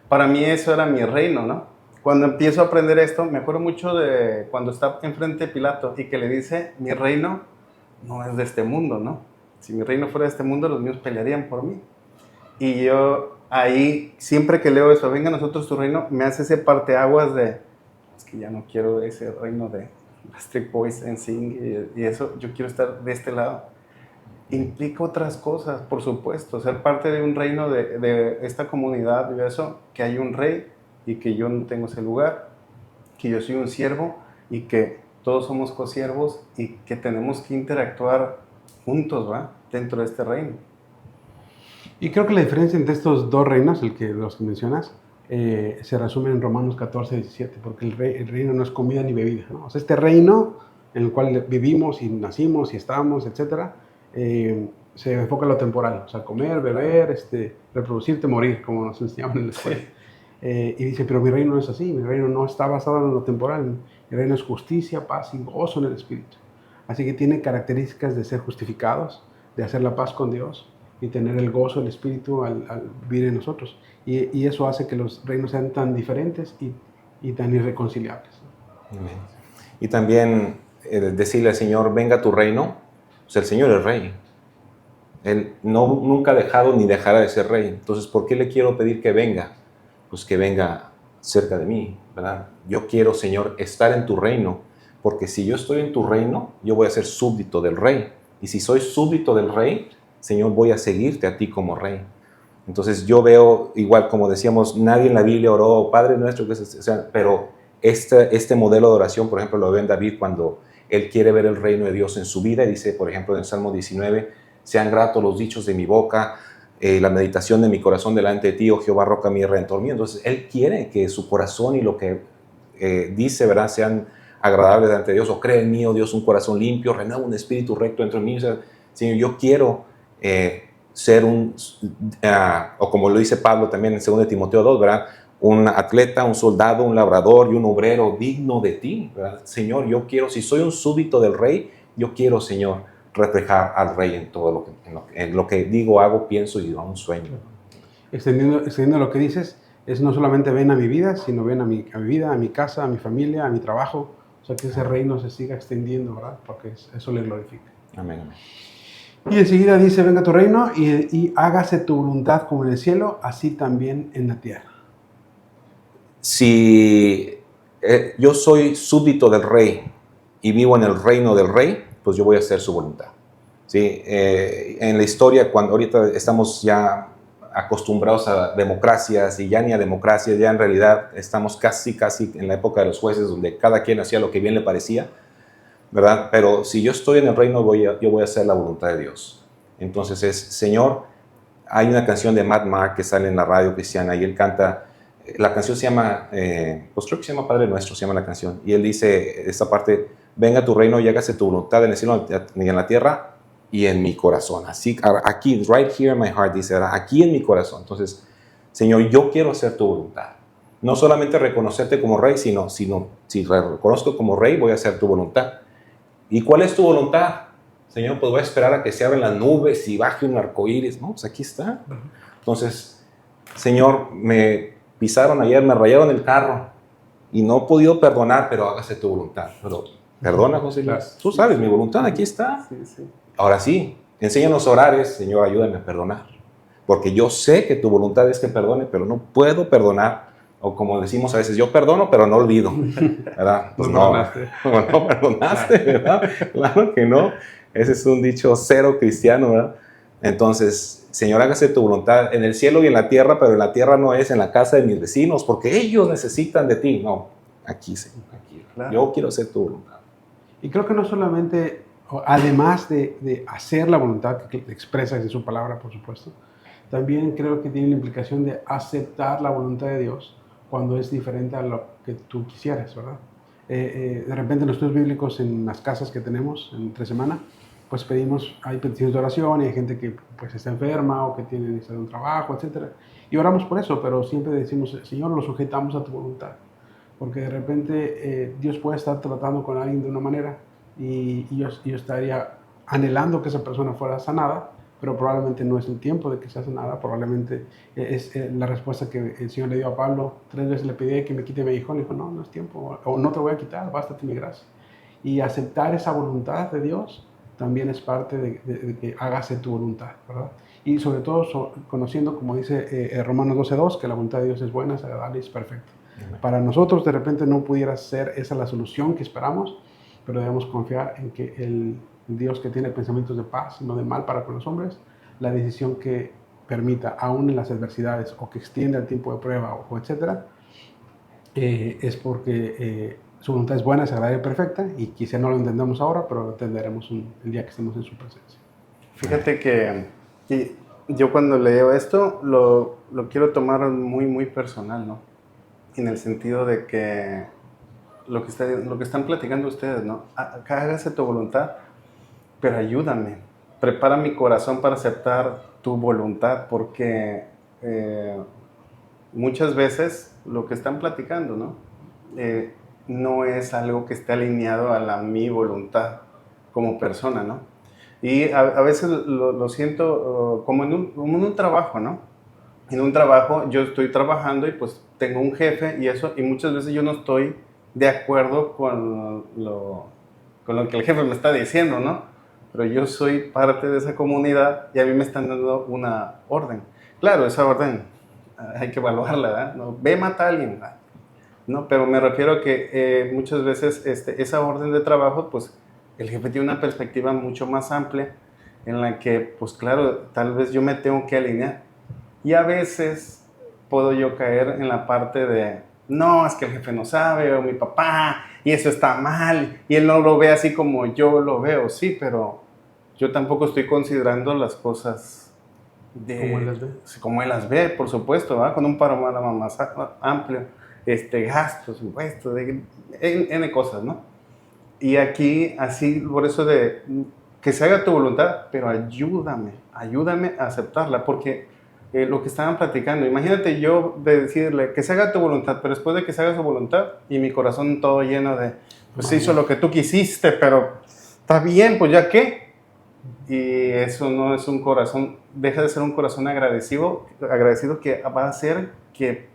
Para mí eso era mi reino, ¿no? Cuando empiezo a aprender esto, me acuerdo mucho de cuando está enfrente de Pilato y que le dice, mi reino no es de este mundo, ¿no? Si mi reino fuera de este mundo, los míos pelearían por mí. Y yo ahí, siempre que leo eso, venga a nosotros tu reino, me hace ese parteaguas de, es que ya no quiero ese reino de Backstreet Boys en Sing y eso, yo quiero estar de este lado. Implica otras cosas, por supuesto, ser parte de un reino de esta comunidad y eso, que hay un rey y que yo no tengo ese lugar, que yo soy un siervo y que todos somos consiervos y que tenemos que interactuar juntos, ¿va? Dentro de este reino. Y creo que la diferencia entre estos dos reinos, los que mencionas, se resume en Romanos 14, 17, porque el reino no es comida ni bebida, ¿no? O sea, este reino en el cual vivimos y nacimos y estamos, etcétera, se enfoca en lo temporal, o sea, comer, beber, reproducirte, morir, como nos enseñaban en la escuela. Sí. Y dice, pero mi reino no es así, mi reino no está basado en lo temporal, mi reino es justicia, paz y gozo en el Espíritu. Así que tiene características de ser justificados, de hacer la paz con Dios y tener el gozo del Espíritu al vivir en nosotros. Y eso hace que los reinos sean tan diferentes y tan irreconciliables. Amén. Y también decirle al Señor, venga tu reino, pues el Señor es rey. Él nunca ha dejado ni dejará de ser rey. Entonces, ¿por qué le quiero pedir que venga? Pues que venga cerca de mí, ¿verdad? Yo quiero, Señor, estar en tu reino, porque si yo estoy en tu reino, yo voy a ser súbdito del rey. Y si soy súbdito del rey, Señor, voy a seguirte a ti como rey. Entonces yo veo, igual como decíamos, nadie en la Biblia oró, Padre nuestro, pero este modelo de oración, por ejemplo, lo ve en David cuando él quiere ver el reino de Dios en su vida, y dice, por ejemplo, en el Salmo 19, sean gratos los dichos de mi boca, la meditación de mi corazón delante de ti, oh Jehová, roca mía y redentor mío. Entonces él quiere que su corazón y lo que dice, ¿verdad?, sean agradables delante de Dios. O cree en mí, oh Dios, un corazón limpio, renueva un espíritu recto dentro de mí. O sea, Señor, yo quiero ser o como lo dice Pablo también en 2 Timoteo 2, ¿verdad?, un atleta, un soldado, un labrador y un obrero digno de ti, ¿verdad? Señor, yo quiero, si soy un súbdito del rey, yo quiero, Señor, reflejar al rey en todo en lo que digo, hago, pienso y aún sueño. Extendiendo lo que dices, es no solamente ven a mi vida, sino ven a mi vida, a mi casa, a mi familia, a mi trabajo. O sea, que ese reino se siga extendiendo, ¿verdad? Porque eso le glorifica. Amén, amén. Y enseguida dice, venga tu reino y hágase tu voluntad como en el cielo, así también en la tierra. Si yo soy súbdito del rey y vivo en el reino del rey, pues yo voy a hacer su voluntad. ¿Sí? En la historia, cuando ahorita estamos ya acostumbrados a democracias y ya ni a democracias, ya en realidad estamos casi en la época de los jueces, donde cada quien hacía lo que bien le parecía, ¿verdad? Pero si yo estoy en el reino, yo voy a hacer la voluntad de Dios. Entonces Señor, hay una canción de Matt Mark que sale en la radio cristiana y él canta, la canción se llama, pues creo que se llama Padre Nuestro, se llama la canción, y él dice esta parte, venga tu reino y hágase tu voluntad en el cielo y en la tierra y en mi corazón. Así, aquí, right here in my heart, dice, aquí en mi corazón. Entonces, Señor, yo quiero hacer tu voluntad. No solamente reconocerte como rey, sino si reconozco como rey, voy a hacer tu voluntad. ¿Y cuál es tu voluntad? Señor, pues voy a esperar a que se abran las nubes y baje un arcoíris. No, pues aquí está. Entonces, Señor, me pisaron ayer, me rayaron el carro y no he podido perdonar, pero hágase tu voluntad. Pero, perdona, José Luis. Claro. Tú sabes, mi voluntad aquí está. Sí, sí. Ahora sí, enséñanos a orar, Señor, ayúdame a perdonar. porque yo sé que tu voluntad es que perdone, pero no puedo perdonar. O como decimos a veces, yo perdono, pero no olvido, ¿verdad? Pues no, no perdonaste, ¿verdad? Claro que no. Ese es un dicho cero cristiano, ¿verdad? Entonces, Señor, hágase tu voluntad en el cielo y en la tierra, pero en la tierra no es en la casa de mis vecinos, porque ellos necesitan de ti. No, aquí, Señor, aquí. Claro. Yo quiero hacer tu voluntad. Y creo que no solamente, además de hacer la voluntad que expresa en su palabra, por supuesto, también creo que tiene la implicación de aceptar la voluntad de Dios cuando es diferente a lo que tú quisieras, ¿verdad? De repente en los estudios bíblicos en las casas que tenemos entre semana, pues pedimos, hay peticiones de oración y hay gente que pues está enferma o que tiene necesidad de un trabajo, etc. Y oramos por eso, pero siempre decimos, Señor, lo sujetamos a tu voluntad. Porque de repente Dios puede estar tratando con alguien de una manera y yo estaría anhelando que esa persona fuera sanada, pero probablemente no es el tiempo de que sea sanada, probablemente es la respuesta que el Señor le dio a Pablo. 3 veces le pedí que me quite mi aguijón, y dijo, no, no es tiempo, o no te voy a quitar, bástate mi gracia. Y aceptar esa voluntad de Dios también es parte de que hágase tu voluntad, ¿verdad? Y sobre todo conociendo, como dice Romanos 12:2, que la voluntad de Dios es buena, es agradable y es perfecta. Para nosotros de repente no pudiera ser esa la solución que esperamos, pero debemos confiar en que el Dios que tiene pensamientos de paz y no de mal para con los hombres, la decisión que permita, aún en las adversidades o que extienda el tiempo de prueba o etcétera, es porque su voluntad es buena, es agradable y perfecta, y quizá no lo entendamos ahora, pero lo entenderemos el día que estemos en su presencia. Fíjate que yo cuando leo esto lo quiero tomar muy, muy personal, ¿no? En el sentido de que lo que están platicando ustedes, ¿no? Hágase tu voluntad, pero ayúdame, prepara mi corazón para aceptar tu voluntad, porque muchas veces lo que están platicando, ¿no? No es algo que esté alineado a mi voluntad como persona, ¿no? Y a veces lo siento como en un trabajo, ¿no? En un trabajo yo estoy trabajando y pues tengo un jefe y muchas veces yo no estoy de acuerdo con lo que el jefe me está diciendo, ¿no? Pero yo soy parte de esa comunidad y a mí me están dando una orden. Claro, esa orden hay que evaluarla, ¿verdad? No, ve, mata a alguien, ¿verdad? No, pero me refiero a que muchas veces esa orden de trabajo, pues el jefe tiene una perspectiva mucho más amplia en la que, pues claro, tal vez yo me tengo que alinear. Y a veces puedo yo caer en la parte de, no, es que el jefe no sabe, o mi papá, y eso está mal, y él no lo ve así como yo lo veo, sí, pero yo tampoco estoy considerando las cosas ¿Cómo él las ve? Como él las ve, por supuesto, ¿verdad? Con un panorama más amplio, gastos, impuestos, N cosas, ¿no? Y aquí, así, por eso de que se haga tu voluntad, pero ayúdame a aceptarla, porque lo que estaban platicando, imagínate yo de decirle que se haga tu voluntad, pero después de que se haga su voluntad, y mi corazón todo lleno de, pues hizo lo que tú quisiste, pero está bien, pues ya qué. Y eso no es un corazón, deja de ser un corazón agradecido que va a hacer que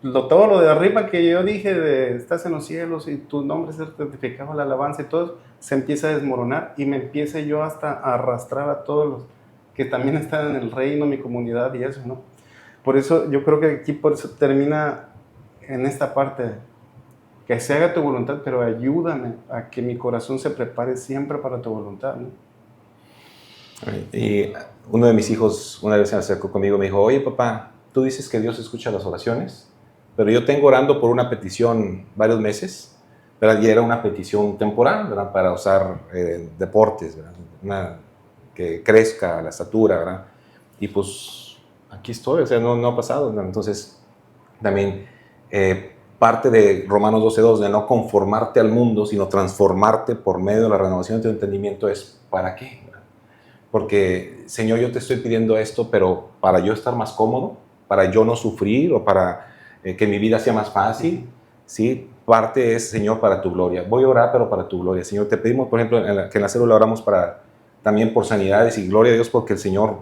todo lo de arriba que yo dije de estás en los cielos y tu nombre es certificado, la alabanza y todo, se empieza a desmoronar y me empiece yo hasta a arrastrar a todos los que también están en el reino, mi comunidad y eso, ¿no? Por eso yo creo que aquí por eso termina en esta parte, que se haga tu voluntad, pero ayúdame a que mi corazón se prepare siempre para tu voluntad, ¿no? Y uno de mis hijos una vez se acercó conmigo y me dijo, oye papá, tú dices que Dios escucha las oraciones, pero yo tengo orando por una petición varios meses, ¿verdad? Y era una petición temporal, ¿verdad? Para usar deportes, ¿verdad? Que crezca la estatura, ¿verdad? Y pues aquí estoy, o sea, no ha pasado, ¿verdad? Entonces también parte de Romanos 12:2 de no conformarte al mundo, sino transformarte por medio de la renovación de tu entendimiento es ¿para qué? ¿Verdad? Porque, Señor, yo te estoy pidiendo esto, pero para yo estar más cómodo, para yo no sufrir o para que mi vida sea más fácil, ¿sí? Parte es, Señor, para tu gloria. Voy a orar, pero para tu gloria. Señor, te pedimos, por ejemplo, que en la célula oramos también por sanidades y gloria a Dios porque el Señor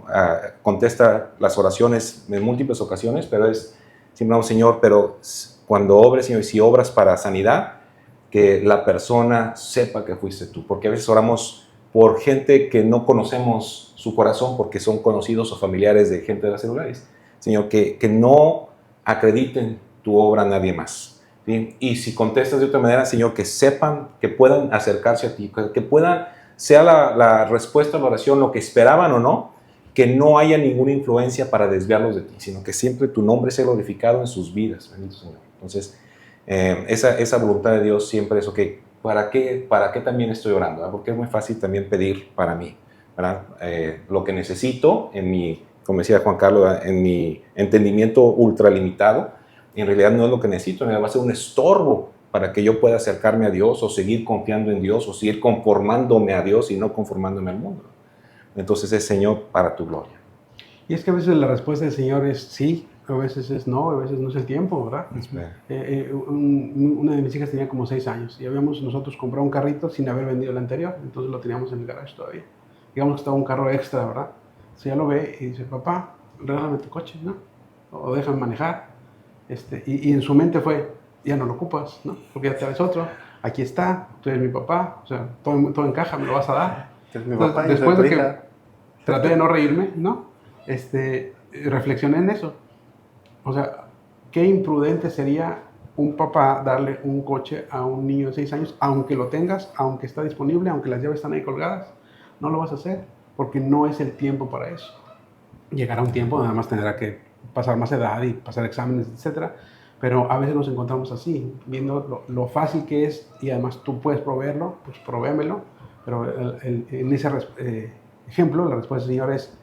contesta las oraciones en múltiples ocasiones, pero es siempre, Señor, pero cuando obres, Señor, si obras para sanidad, que la persona sepa que fuiste tú, porque a veces oramos por gente que no conocemos su corazón porque son conocidos o familiares de gente de las celulares. Señor, que no acrediten tu obra a nadie más. ¿Sí? Y si contestas de otra manera, Señor, que sepan, que puedan acercarse a ti, que puedan, sea la respuesta a la oración lo que esperaban o no, que no haya ninguna influencia para desviarlos de ti, sino que siempre tu nombre sea glorificado en sus vidas, bendito Señor. Entonces, esa voluntad de Dios siempre es, ok, ¿para qué también estoy orando? ¿Verdad? Porque es muy fácil también pedir para mí, ¿verdad? Lo que necesito en mi, como decía Juan Carlos, ¿verdad? En mi entendimiento ultralimitado, en realidad no es lo que necesito, en realidad va a ser un estorbo para que yo pueda acercarme a Dios o seguir confiando en Dios o seguir conformándome a Dios y no conformándome al mundo. Entonces es, Señor, para tu gloria. Y es que a veces la respuesta del Señor es sí, a veces es no, a veces no es el tiempo, ¿verdad? Una de mis hijas tenía como 6 años y habíamos nosotros comprado un carrito sin haber vendido el anterior, entonces lo teníamos en el garage todavía. Digamos que estaba un carro extra, ¿verdad? Entonces ella lo ve y dice, papá, regálame tu coche, ¿no? O déjame manejar. Y en su mente fue, ya no lo ocupas, ¿no? Porque ya traes otro, aquí está, tú eres mi papá, o sea, todo encaja, me lo vas a dar. Es mi papá, Entonces, yo soy después tu de que hija. traté de no reírme, ¿no? Reflexioné en eso. O sea, qué imprudente sería un papá darle un coche a un niño de 6 años, aunque lo tengas, aunque está disponible, aunque las llaves están ahí colgadas. No lo vas a hacer, porque no es el tiempo para eso. Llegará un tiempo, nada más tendrá que pasar más edad y pasar exámenes, etcétera. Pero a veces nos encontramos así, viendo lo fácil que es y además tú puedes proveerlo, pues provéamelo. Pero en ese ejemplo, la respuesta del Señor es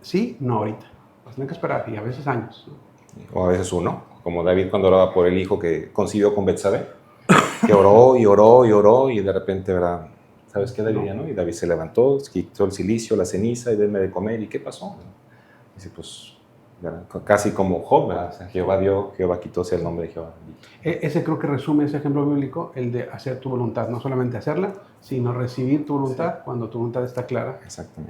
sí, no ahorita. Vas a tener que esperar y a veces años, ¿no? O a veces uno, como David cuando oraba por el hijo que concibió con Betsabé, que oró y oró y oró y de repente, ¿verdad? ¿Sabes qué, David? No. Y David se levantó, quitó el cilicio, la ceniza y denme de comer. ¿Y qué pasó? Dice, pues, ¿verdad? Casi como Job, ¿verdad? O sea, Jehová dio, Jehová quitó, sea el nombre de Jehová. Ese creo que resume ese ejemplo bíblico, el de hacer tu voluntad, no solamente hacerla, sino recibir tu voluntad cuando tu voluntad está clara,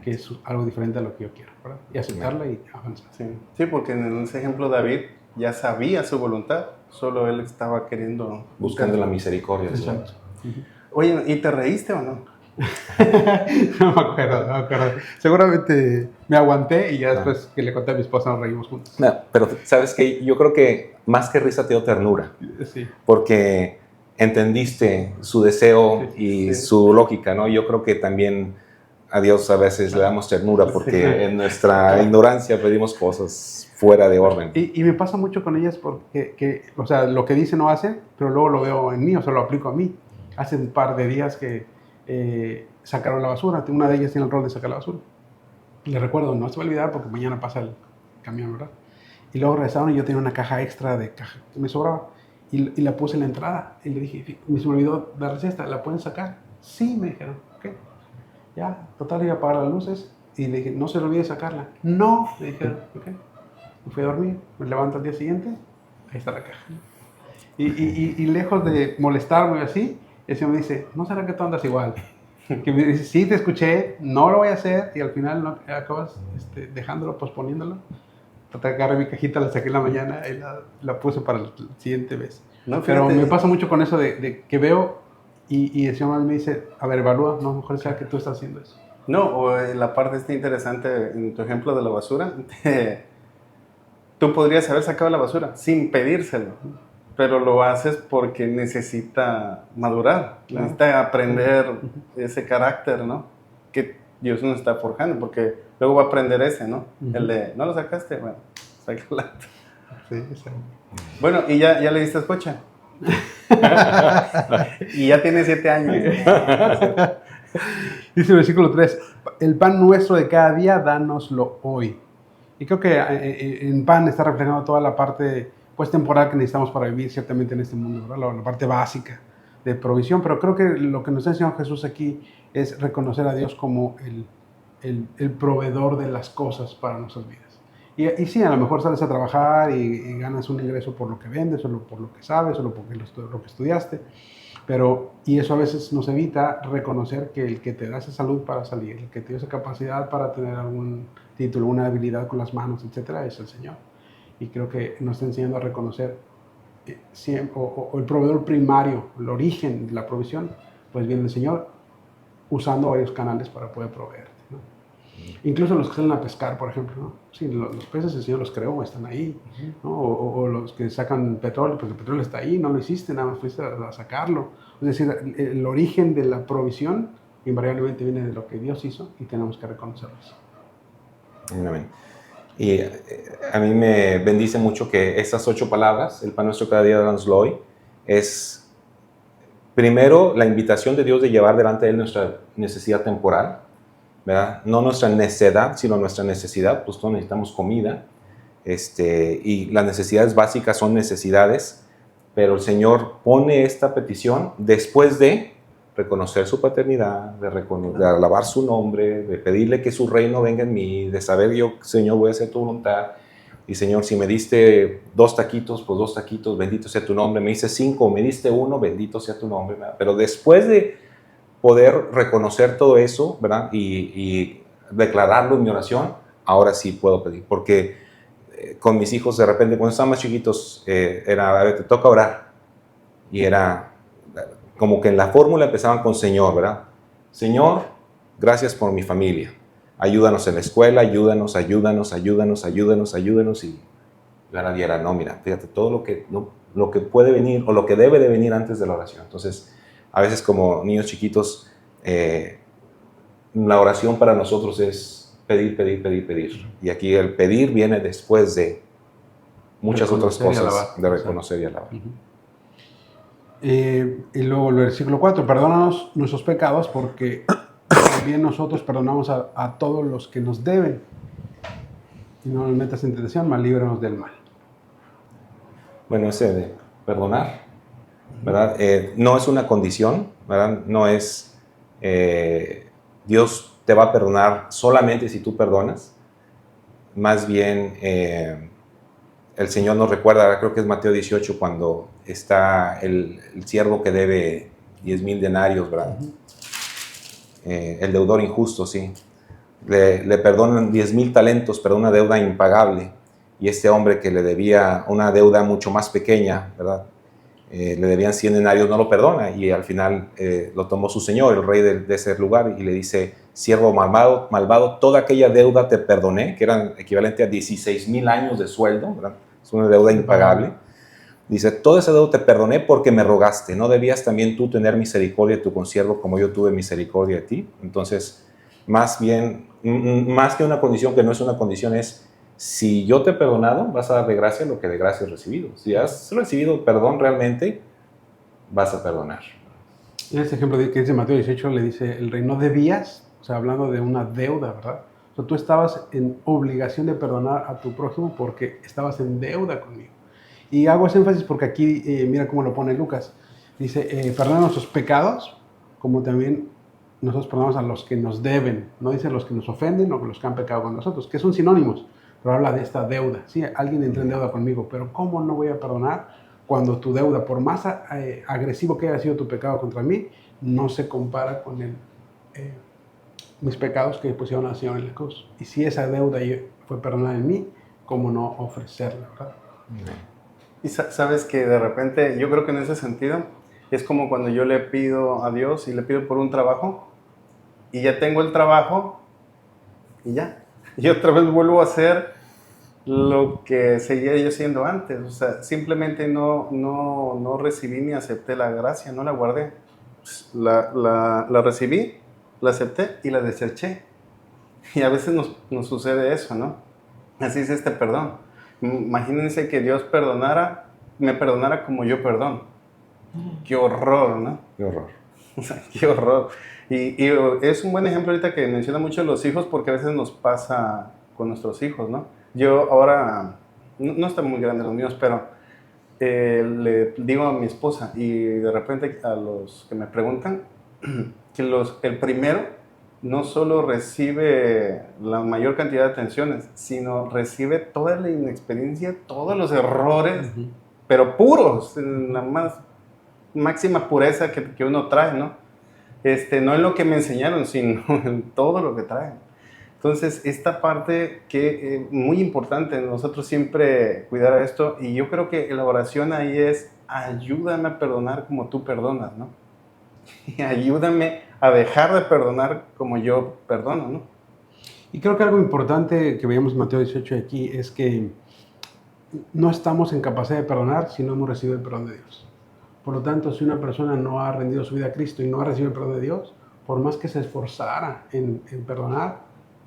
que es algo diferente a lo que yo quiero, ¿verdad? Y aceptarla y avanzar. Sí, porque en ese ejemplo David ya sabía su voluntad, solo él estaba queriendo... Buscando la misericordia. Exacto. Oye, ¿y te reíste o no? No me acuerdo. Seguramente me aguanté y ya después que le conté a mi esposa nos reímos juntos. No, pero ¿sabes qué? Yo creo que más que risa te dio ternura. Sí. Porque entendiste su deseo y su lógica, ¿no? Yo creo que también a Dios a veces le damos ternura porque en nuestra ignorancia pedimos cosas fuera de orden. Y me pasa mucho con ellas porque, o sea, lo que dice no hace, pero luego lo veo en mí, o sea, lo aplico a mí. Hace un par de días que sacaron la basura, una de ellas tiene el rol de sacar la basura. Y le recuerdo, no se va a olvidar porque mañana pasa el camión, ¿verdad? Y luego regresaron y yo tenía una caja extra de caja que me sobraba. Y la puse en la entrada. Y le dije, se me olvidó darles esta, ¿la pueden sacar? Sí, me dijeron, ok. Ya, total, iba a apagar las luces. Y le dije, no se le olvide sacarla. No, me dijeron, ok. Me fui a dormir, me levanto al día siguiente, ahí está la caja. Y lejos de molestarme así, el Señor me dice, ¿no será que tú andas igual? Que me dice, sí, te escuché, no lo voy a hacer. Y al final no, acabas dejándolo, posponiéndolo. Agarré mi cajita, la saqué en la mañana y la puse para la siguiente vez. No, pero me pasa mucho con eso de que veo y el Señor me dice, a ver, evalúa, no, mejor sea que tú estás haciendo eso. No, o la parte interesante en tu ejemplo de la basura, tú podrías haber sacado la basura sin pedírselo, pero lo haces porque necesita madurar, necesita aprender ese carácter, ¿no? Que Dios nos está forjando, porque luego va a aprender ese, ¿no? El de, ¿no lo sacaste? Bueno, sácala. Sí, sí. Bueno, ¿y ya le diste coche? Y ya tiene 7 años. Dice el versículo 3, el pan nuestro de cada día, dánoslo hoy. Y creo que en pan está reflejando toda la parte pues, temporal que necesitamos para vivir ciertamente en este mundo, ¿verdad? La parte básica de provisión, pero creo que lo que nos ha enseñado Jesús aquí es reconocer a Dios como el proveedor de las cosas para nuestras vidas. Y sí, a lo mejor sales a trabajar y ganas un ingreso por lo que vendes, o por lo que sabes, o por lo que estudiaste, y eso a veces nos evita reconocer que el que te da esa salud para salir, el que te dio esa capacidad para tener algún título, una habilidad con las manos, etcétera, es el Señor. Y creo que nos está enseñando a reconocer o el proveedor primario, el origen de la provisión, pues viene el Señor. usando varios canales para poder proveerte, ¿no? Incluso los que salen a pescar, por ejemplo, ¿no? Sí, los peces el Señor los creó, están ahí, ¿no? O los que sacan petróleo, pues el petróleo está ahí, no lo hiciste, nada más fuiste a sacarlo. Es decir, el origen de la provisión invariablemente viene de lo que Dios hizo y tenemos que reconocerlo. Amén. Y a mí me bendice mucho que estas 8 palabras, el pan nuestro cada día danoslo hoy, es primero la invitación de Dios de llevar delante de Él nuestra necesidad temporal, ¿verdad? No nuestra necedad, sino nuestra necesidad, pues todos necesitamos comida, y las necesidades básicas son necesidades, pero el Señor pone esta petición después de reconocer su paternidad, de alabar su nombre, de pedirle que su reino venga en mí, de saber yo, Señor, voy a hacer tu voluntad. Y Señor, si me diste 2 taquitos, pues 2 taquitos, bendito sea tu nombre. Me diste 5, me diste 1, bendito sea tu nombre, ¿verdad? Pero después de poder reconocer todo eso, ¿verdad? Y declararlo en mi oración, ahora sí puedo pedir. Porque con mis hijos, de repente, cuando estaban más chiquitos, era, a ver, te toca orar. Y era como que en la fórmula empezaban con Señor, ¿verdad? Señor, gracias por mi familia. Ayúdanos en la escuela, ayúdanos. Y la diera, no, mira, fíjate, todo lo que puede venir o lo que debe de venir antes de la oración. Entonces, a veces como niños chiquitos, la oración para nosotros es pedir. Y aquí el pedir viene después de muchas otras cosas de reconocer y alabar. Y luego el versículo 4, perdónanos nuestros pecados porque también nosotros perdonamos a todos los que nos deben. Y no nos metas en tentación, mas líbranos del mal. Bueno, ese de perdonar, ¿verdad? No es una condición, ¿verdad? No es Dios te va a perdonar solamente si tú perdonas. Más bien, el Señor nos recuerda, creo que es Mateo 18, cuando está el siervo que debe 10,000 denarios, ¿verdad? El deudor injusto, sí. Le perdonan 10,000 talentos, pero una deuda impagable. Y este hombre que le debía una deuda mucho más pequeña, ¿verdad? Le debían 100 denarios, no lo perdona. Y al final lo tomó su señor, el rey de ese lugar, y le dice, siervo malvado, toda aquella deuda te perdoné, que eran equivalente a 16,000 años de sueldo, ¿verdad? Es una deuda impagable. Dice, toda esa deuda te perdoné porque me rogaste. ¿No debías también tú tener misericordia de tu consiervo como yo tuve misericordia de ti? Entonces, más que una condición que no es una condición, es si yo te he perdonado, vas a dar de gracia lo que de gracia has recibido. Si has recibido perdón realmente, vas a perdonar. En este ejemplo que dice Mateo 18, le dice el rey, no debías, o sea, hablando de una deuda, ¿verdad? O sea, tú estabas en obligación de perdonar a tu prójimo porque estabas en deuda conmigo. Y hago ese énfasis porque aquí, mira cómo lo pone Lucas. Dice, perdona nuestros pecados, como también nosotros perdonamos a los que nos deben. No dice los que nos ofenden o los que han pecado con nosotros, que son sinónimos, pero habla de esta deuda. Sí, alguien entra en deuda conmigo, pero ¿cómo no voy a perdonar cuando tu deuda, por más agresivo que haya sido tu pecado contra mí, no se compara con mis pecados que pusieron al Señor en la cruz? Y si esa deuda fue perdonada en mí, ¿cómo no ofrecerla, verdad? Y sabes que de repente, yo creo que en ese sentido, es como cuando yo le pido a Dios y le pido por un trabajo, y ya tengo el trabajo, y ya. Y otra vez vuelvo a hacer lo que seguía yo siendo antes. O sea, simplemente no recibí ni acepté la gracia, no la guardé. La recibí, la acepté y la deseché. Y a veces nos sucede eso, ¿no? Así es este perdón. Imagínense que Dios me perdonara como yo perdono. Qué horror, ¿no? Qué horror. O sea, qué horror. Y es un buen ejemplo ahorita que menciona mucho los hijos, porque a veces nos pasa con nuestros hijos, ¿no? Yo ahora, no están muy grandes los míos, pero le digo a mi esposa, y de repente a los que me preguntan, que el primero no solo recibe la mayor cantidad de atenciones, sino recibe toda la inexperiencia, todos los errores, pero puros, en la máxima pureza que uno trae, ¿no? No en lo que me enseñaron, sino en todo lo que traen. Entonces, esta parte que es muy importante, nosotros siempre cuidar esto, y yo creo que la oración ahí es, ayúdame a perdonar como tú perdonas, ¿no? y ayúdame a dejar de perdonar como yo perdono, ¿no? Y creo que algo importante que veíamos en Mateo 18 aquí es que no estamos en capacidad de perdonar si no hemos recibido el perdón de Dios. Por lo tanto, si una persona no ha rendido su vida a Cristo y no ha recibido el perdón de Dios, por más que se esforzara en perdonar,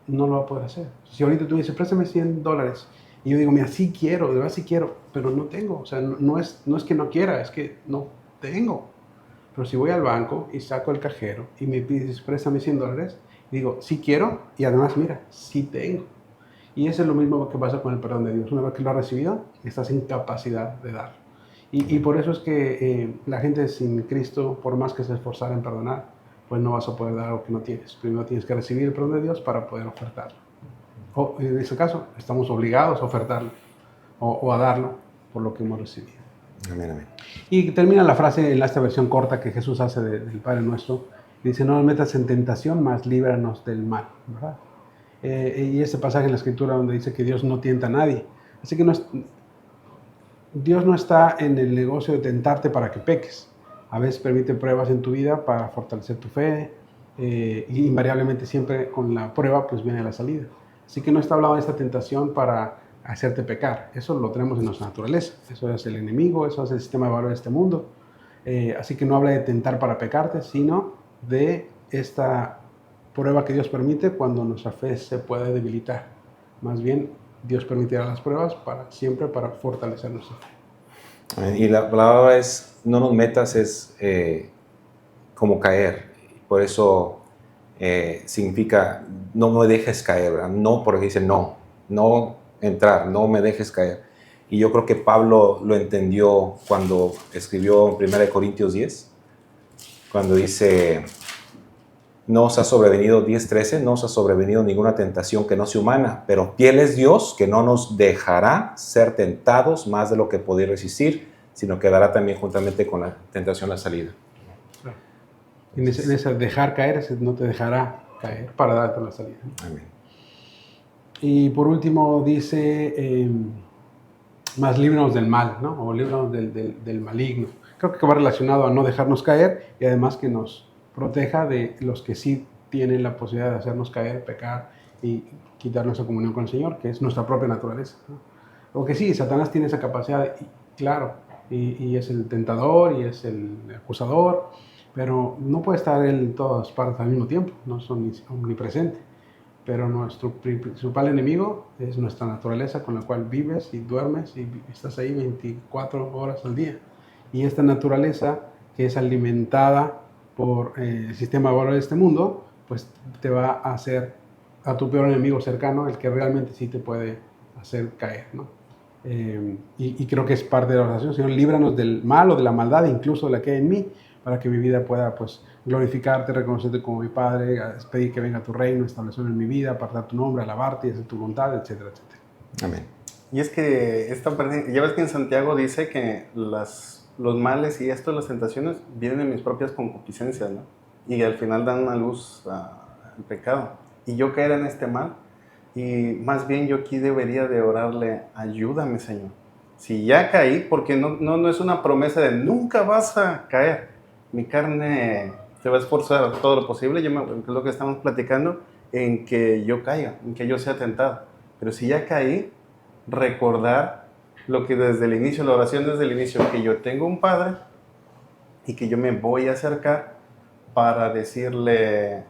no lo va a poder hacer. Si ahorita tú dices, préstame $100, y yo digo, mira, sí quiero, de verdad sí quiero, pero no tengo. O sea, no es que no quiera, es que no tengo. Pero si voy al banco y saco el cajero y me pides, préstame $100, y digo, sí quiero, y además, mira, sí tengo. Y eso es lo mismo que pasa con el perdón de Dios. Una vez que lo has recibido, estás en capacidad de dar. Y por eso es que la gente sin Cristo, por más que se esforzara en perdonar, pues no vas a poder dar algo que no tienes. Primero tienes que recibir el perdón de Dios para poder ofertarlo. O en ese caso, estamos obligados a ofertarlo o a darlo por lo que hemos recibido. Amén, amén. Y termina la frase en esta versión corta que Jesús hace del Padre Nuestro. Dice, no nos metas en tentación, mas líbranos del mal, ¿verdad? Y ese pasaje en la Escritura donde dice que Dios no tienta a nadie. Así que Dios no está en el negocio de tentarte para que peques. A veces permite pruebas en tu vida para fortalecer tu fe, y invariablemente siempre con la prueba pues viene la salida. Así que no está hablando de esta tentación para hacerte pecar. Eso lo tenemos en nuestra naturaleza. Eso es el enemigo, eso es el sistema de valores de este mundo. Así que no habla de tentar para pecarte, sino de esta prueba que Dios permite cuando nuestra fe se puede debilitar. Más bien, Dios permitirá las pruebas siempre para fortalecer nuestra fe. Y la palabra es, no nos metas, es como caer. Por eso significa, no me dejes caer, ¿verdad? No, porque dice no entrar, no me dejes caer. Y yo creo que Pablo lo entendió cuando escribió en 1 Corintios 10, cuando dice, no os ha sobrevenido, 10:13, no os ha sobrevenido ninguna tentación que no sea humana, pero fiel es Dios, que no nos dejará ser tentados más de lo que podéis resistir, sino que dará también juntamente con la tentación la salida. Claro. En ese dejar caer, no te dejará caer para darte la salida. Amén. Y por último dice, más líbranos del mal, ¿no? O líbranos del maligno. Creo que va relacionado a no dejarnos caer y además que nos proteja de los que sí tienen la posibilidad de hacernos caer, pecar y quitar nuestra comunión con el Señor, que es nuestra propia naturaleza, ¿no? Porque sí, Satanás tiene esa capacidad, claro, y es el tentador y es el acusador, pero no puede estar él en todas partes al mismo tiempo, no son omnipresentes. Pero nuestro principal enemigo es nuestra naturaleza con la cual vives y duermes y estás ahí 24 horas al día. Y esta naturaleza que es alimentada por el sistema de valores de este mundo, pues te va a hacer a tu peor enemigo cercano, el que realmente sí te puede hacer caer, ¿no? Y creo que es parte de la oración, Señor, líbranos del mal o de la maldad, incluso de la que hay en mí, para que mi vida pueda pues glorificarte, reconocerte como mi Padre, pedir que venga tu reino, establecer en mi vida, apartar tu nombre, alabarte y hacer tu voluntad, etcétera, etcétera. Amén. Y es que ya ves que en Santiago dice que los males y las tentaciones vienen de mis propias concupiscencias, ¿no? Y al final dan una luz al pecado. Y yo caer en este mal, y más bien yo aquí debería de orarle, ayúdame, Señor. Si ya caí, porque no es una promesa de nunca vas a caer. Mi carne se va a esforzar todo lo posible, es lo que estamos platicando, en que yo caiga, en que yo sea tentado. Pero si ya caí, recordar lo que desde el inicio, la oración desde el inicio, que yo tengo un Padre y que yo me voy a acercar para decirle,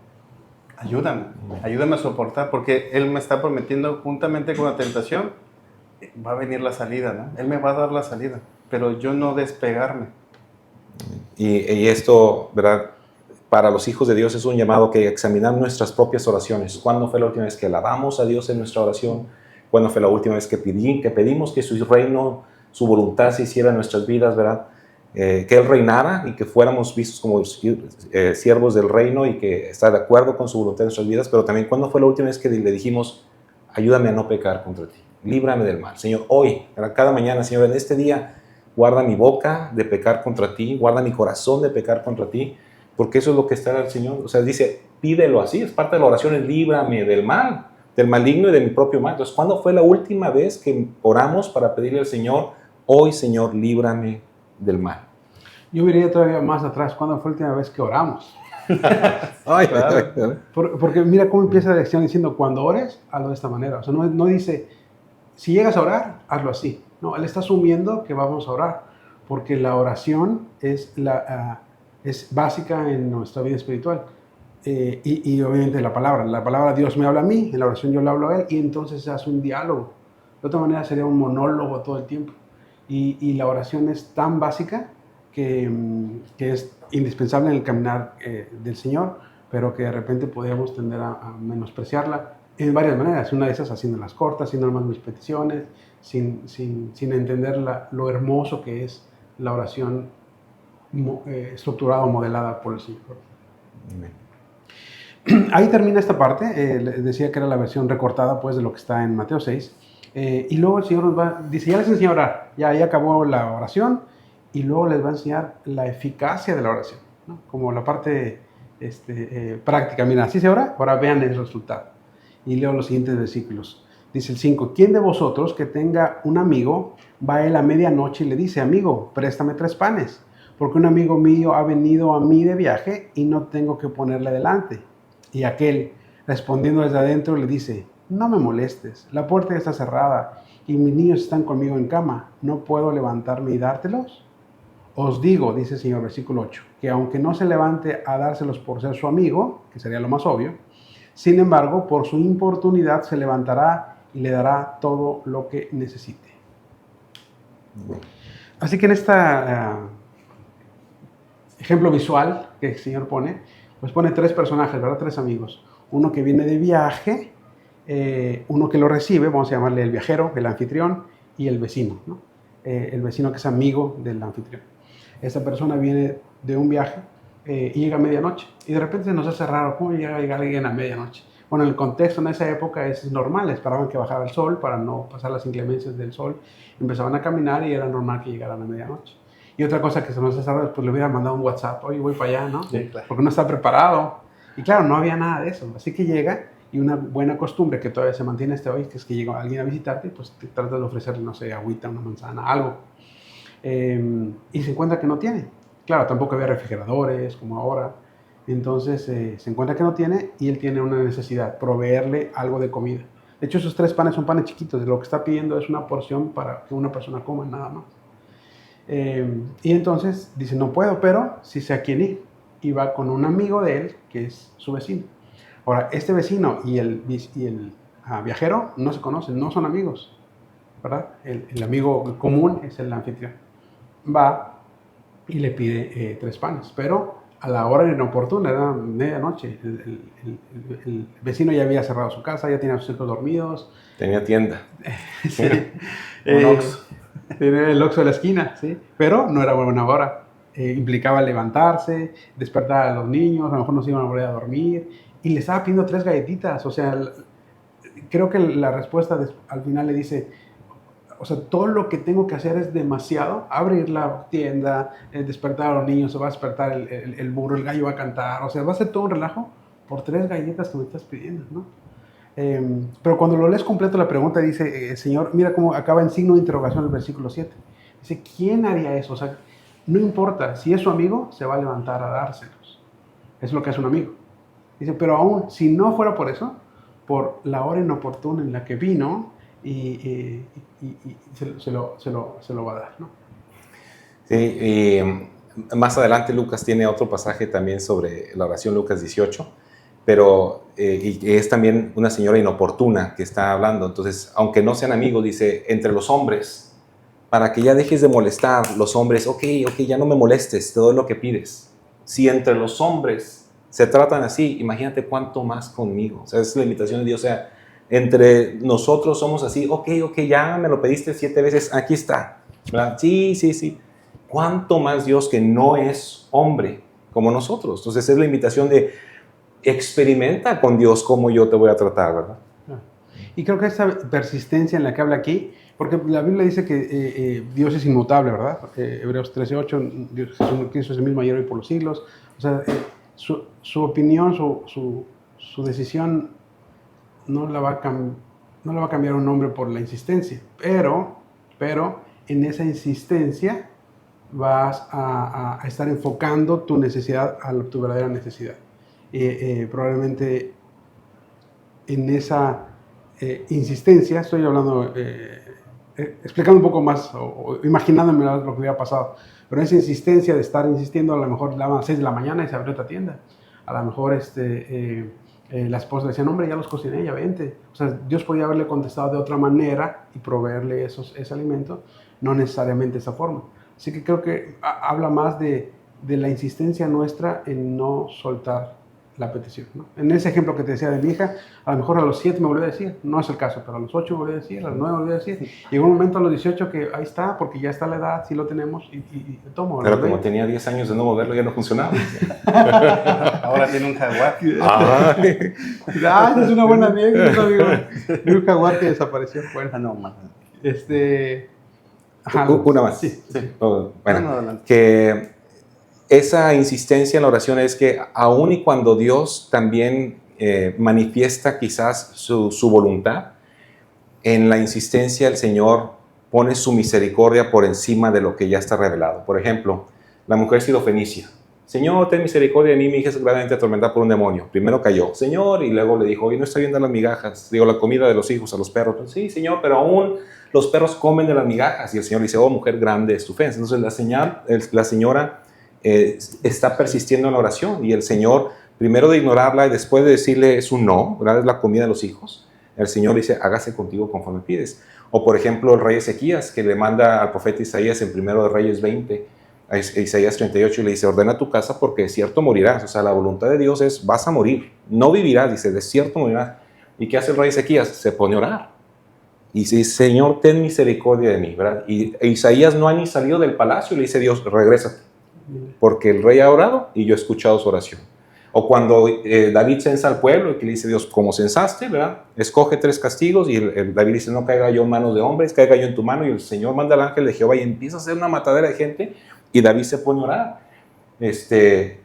ayúdame a soportar, porque Él me está prometiendo juntamente con la tentación, va a venir la salida, ¿no? Él me va a dar la salida, pero yo no despegarme. Y esto, ¿verdad? Para los hijos de Dios es un llamado que examinar nuestras propias oraciones. ¿Cuándo fue la última vez que alabamos a Dios en nuestra oración? ¿Cuándo fue la última vez que pedimos que su reino, su voluntad se hiciera en nuestras vidas, ¿verdad? Que Él reinara y que fuéramos vistos como siervos del reino y que está de acuerdo con su voluntad en nuestras vidas, pero también ¿cuándo fue la última vez que le dijimos, ayúdame a no pecar contra ti, líbrame del mal? Señor, hoy, cada mañana, Señor, en este día, guarda mi boca de pecar contra ti, guarda mi corazón de pecar contra ti, porque eso es lo que está el Señor. O sea, dice, pídelo así, es parte de la oración, es líbrame del mal, del maligno y de mi propio mal. Entonces, ¿cuándo fue la última vez que oramos para pedirle al Señor, hoy, Señor, líbrame del mal? Yo iría todavía más atrás. ¿Cuándo fue la última vez que oramos? Ay, Claro. ay, ay. Porque mira cómo empieza la lección diciendo, cuando ores, hazlo de esta manera. O sea, no dice, si llegas a orar, hazlo así. No, él está asumiendo que vamos a orar, porque la oración es básica en nuestra vida espiritual. Y obviamente la palabra Dios me habla a mí, en la oración yo le hablo a él, y entonces se hace un diálogo. De otra manera sería un monólogo todo el tiempo. Y la oración es tan básica que es indispensable en el caminar del Señor, pero que de repente podríamos tender a menospreciarla en varias maneras. Una de esas haciendo las cortas, haciendo nomás mis peticiones, sin entender lo hermoso que es la oración estructurada o modelada por el Señor. Amén. Ahí termina esta parte. Les decía que era la versión recortada pues, de lo que está en Mateo 6. Y luego el Señor nos dice, ya les enseñé a orar, ya acabó la oración, y luego les va a enseñar la eficacia de la oración, ¿no? Como la parte práctica. Mira, así se ora, ahora vean el resultado. Y leo los siguientes versículos. Dice el 5, ¿quién de vosotros que tenga un amigo, va a él a medianoche y le dice, amigo, préstame 3 panes, porque un amigo mío ha venido a mí de viaje y no tengo que ponerle delante? Y aquel, respondiendo desde adentro, le dice, no me molestes, la puerta ya está cerrada y mis niños están conmigo en cama, ¿no puedo levantarme y dártelos? Os digo, dice el Señor, versículo 8, que aunque no se levante a dárselos por ser su amigo, que sería lo más obvio, sin embargo, por su importunidad se levantará y le dará todo lo que necesite. Así que en este ejemplo visual que el Señor pone, pues pone 3 personajes, ¿verdad? 3 amigos. Uno que viene de viaje, uno que lo recibe, vamos a llamarle el viajero, el anfitrión, y el vecino, ¿no? El vecino que es amigo del anfitrión. Esta persona viene de un viaje y llega a medianoche. Y de repente se nos hace raro, ¿cómo llega alguien a medianoche? Bueno, el contexto en esa época es normal, esperaban que bajara el sol para no pasar las inclemencias del sol. Empezaban a caminar y era normal que llegaran a medianoche. Y otra cosa que se nos hace raro es, pues le hubieran mandado un WhatsApp, oye, voy para allá, ¿no? Sí, claro. Porque no está preparado. Y claro, no había nada de eso. Así que llega, y una buena costumbre que todavía se mantiene hasta hoy, que es que llega alguien a visitarte, pues te tratas de ofrecerle, no sé, agüita, una manzana, algo. Y se encuentra que no tiene. Claro, tampoco había refrigeradores como ahora. Entonces se encuentra que no tiene y él tiene una necesidad, proveerle algo de comida. De hecho, esos 3 panes son panes chiquitos. Lo que está pidiendo es una porción para que una persona coma, nada más. Y entonces dice, no puedo, pero sí sé a quién ir. Y va con un amigo de él, que es su vecino. Ahora, este vecino y el viajero no se conocen, no son amigos, ¿verdad? El amigo común es el anfitrión. Va y le pide 3 panes, pero a la hora inoportuna, era medianoche. El vecino ya había cerrado su casa, ya tenía a sus hijos dormidos. Tenía tienda. Sí. Un Oxxo. Tenía el Oxxo de la esquina, ¿sí? Pero no era buena hora. Implicaba levantarse, despertar a los niños, a lo mejor no se iban a volver a dormir, y le estaba pidiendo 3 galletitas. O sea, creo que la respuesta al final le dice, o sea, todo lo que tengo que hacer es demasiado, abrir la tienda, despertar a los niños, se va a despertar el burro, el gallo va a cantar, o sea, va a ser todo un relajo por 3 galletas que me estás pidiendo, ¿no? Pero cuando lo lees completo la pregunta dice, el Señor, mira cómo acaba en signo de interrogación el versículo 7. Dice, ¿quién haría eso? O sea, no importa, si es su amigo, se va a levantar a dárselos. Es lo que es un amigo. Dice, pero aún, si no fuera por eso, por la hora inoportuna en la que vino, y se lo va a dar, ¿no? Sí, y más adelante Lucas tiene otro pasaje también sobre la oración, Lucas 18, pero y es también una señora inoportuna que está hablando. Entonces, aunque no sean amigos, dice, entre los hombres, para que ya dejes de molestar los hombres, ok, ya no me molestes, te doy lo que pides. Si entre los hombres se tratan así, imagínate cuánto más conmigo. O sea, es la invitación de Dios. O sea, entre nosotros somos así, ok, ya me lo pediste 7 veces, aquí está, ¿verdad? Sí. ¿Cuánto más Dios que no es hombre como nosotros? Entonces es la invitación de experimenta con Dios cómo yo te voy a tratar, ¿verdad? Y creo que esta persistencia en la que habla aquí, porque la Biblia dice que Dios es inmutable, ¿verdad? Hebreos 13:8, Dios Cristo es el mismo ayer y hoy por los siglos. O sea, su opinión, su decisión no la va a cambiar un hombre por la insistencia, pero en esa insistencia vas a estar enfocando tu necesidad a tu verdadera necesidad. Probablemente en esa insistencia, estoy hablando, explicando un poco más o imaginándome lo que hubiera pasado, pero esa insistencia de estar insistiendo, a lo mejor daban las 6 de la mañana y se abrió otra tienda. A lo mejor la esposa decía, no, hombre, ya los cociné, ya vente. O sea, Dios podía haberle contestado de otra manera y proveerle ese alimento, no necesariamente de esa forma. Así que creo que habla más de la insistencia nuestra en no soltar la petición, ¿no? En ese ejemplo que te decía de mi hija, a lo mejor a los 7 me volvió a decir, no es el caso, pero a los 8 me volvió a decir, a los 9 me volvió a decir. Llegó un momento a los 18 que ahí está, porque ya está la edad, sí lo tenemos y tomo. Pero como tenía 10 años de no moverlo, ya no funcionaba. Ahora tiene un jaguar. Es una buena anécdota, amigo. De un jaguar que desapareció. Bueno, No, man. Una más. Sí. Bueno, que esa insistencia en la oración es que aun y cuando Dios también manifiesta quizás su voluntad, en la insistencia el Señor pone su misericordia por encima de lo que ya está revelado. Por ejemplo, la mujer sirofenicia. Señor, ten misericordia de mí, mi hija es gravemente atormentada por un demonio. Primero cayó, Señor, y luego le dijo, oye, no está bien dar las migajas, digo, la comida de los hijos a los perros. Pues, sí, Señor, pero aún los perros comen de las migajas. Y el Señor le dice, oh, mujer grande es tu fe. Entonces la señora está persistiendo en la oración y el Señor, primero de ignorarla y después de decirle es un no, ¿verdad? Es la comida de los hijos, el Señor dice, hágase contigo conforme pides. O por ejemplo el rey Ezequías, que le manda al profeta Isaías en 1 de Reyes 20, a Isaías 38, y le dice, ordena tu casa porque de cierto morirás. O sea, la voluntad de Dios es, vas a morir, no vivirás, dice, de cierto morirás. ¿Y qué hace el rey Ezequías? Se pone a orar y dice, Señor, ten misericordia de mí, ¿verdad? Y Isaías no ha ni salido del palacio y le dice Dios, regrésate, porque el rey ha orado y yo he escuchado su oración. O cuando David censa al pueblo y que le dice Dios, como censaste, ¿verdad? Escoge 3 castigos y David dice, no caiga yo en manos de hombres, caiga yo en tu mano, y el Señor manda al ángel de Jehová y empieza a hacer una matadera de gente y David se pone a orar.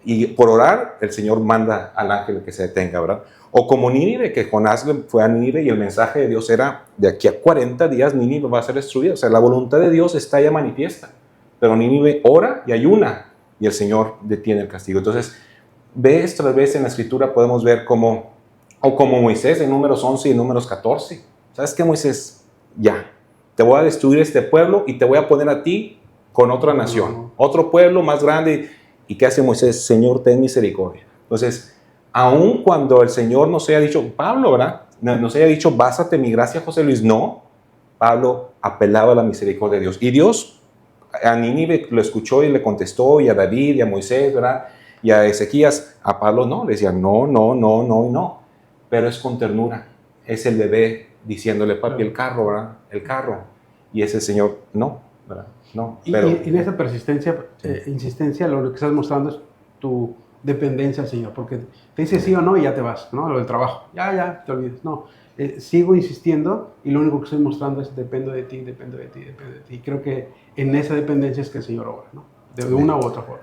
Y por orar el Señor manda al ángel que se detenga, ¿verdad? O como Nínive, que Jonás fue a Nínive y el mensaje de Dios era, de aquí a 40 días Nínive va a ser destruida. O sea, la voluntad de Dios está ya manifiesta, pero Nínive ora y ayuna y el Señor detiene el castigo. Entonces, vez tras vez en la Escritura podemos ver como Moisés en Números 11 y Números 14. ¿Sabes qué, Moisés? Ya, te voy a destruir este pueblo y te voy a poner a ti con otra nación, otro pueblo más grande. ¿Y qué hace Moisés? Señor, ten misericordia. Entonces, aun cuando el Señor nos haya dicho, Pablo, ¿verdad? Nos haya dicho, básate mi gracia, José Luis, no. Pablo apelaba a la misericordia de Dios. Y Dios a Nínive lo escuchó y le contestó, y a David, y a Moisés, ¿verdad? Y a Ezequías. A Pablo no, le decía no, no, no, no y no. Pero es con ternura. Es el bebé diciéndole, papi, el carro, ¿verdad? El carro. Y ese Señor, no, ¿verdad? No. Pero, y en esa persistencia, insistencia, lo que estás mostrando es tu dependencia al Señor, porque te dice sí o no y ya te vas, ¿no? Lo del trabajo, ya, te olvides. No, sigo insistiendo y lo único que estoy mostrando es dependo de ti, dependo de ti, dependo de ti. Y creo que en esa dependencia es que el Señor obra, ¿no? De una u otra forma.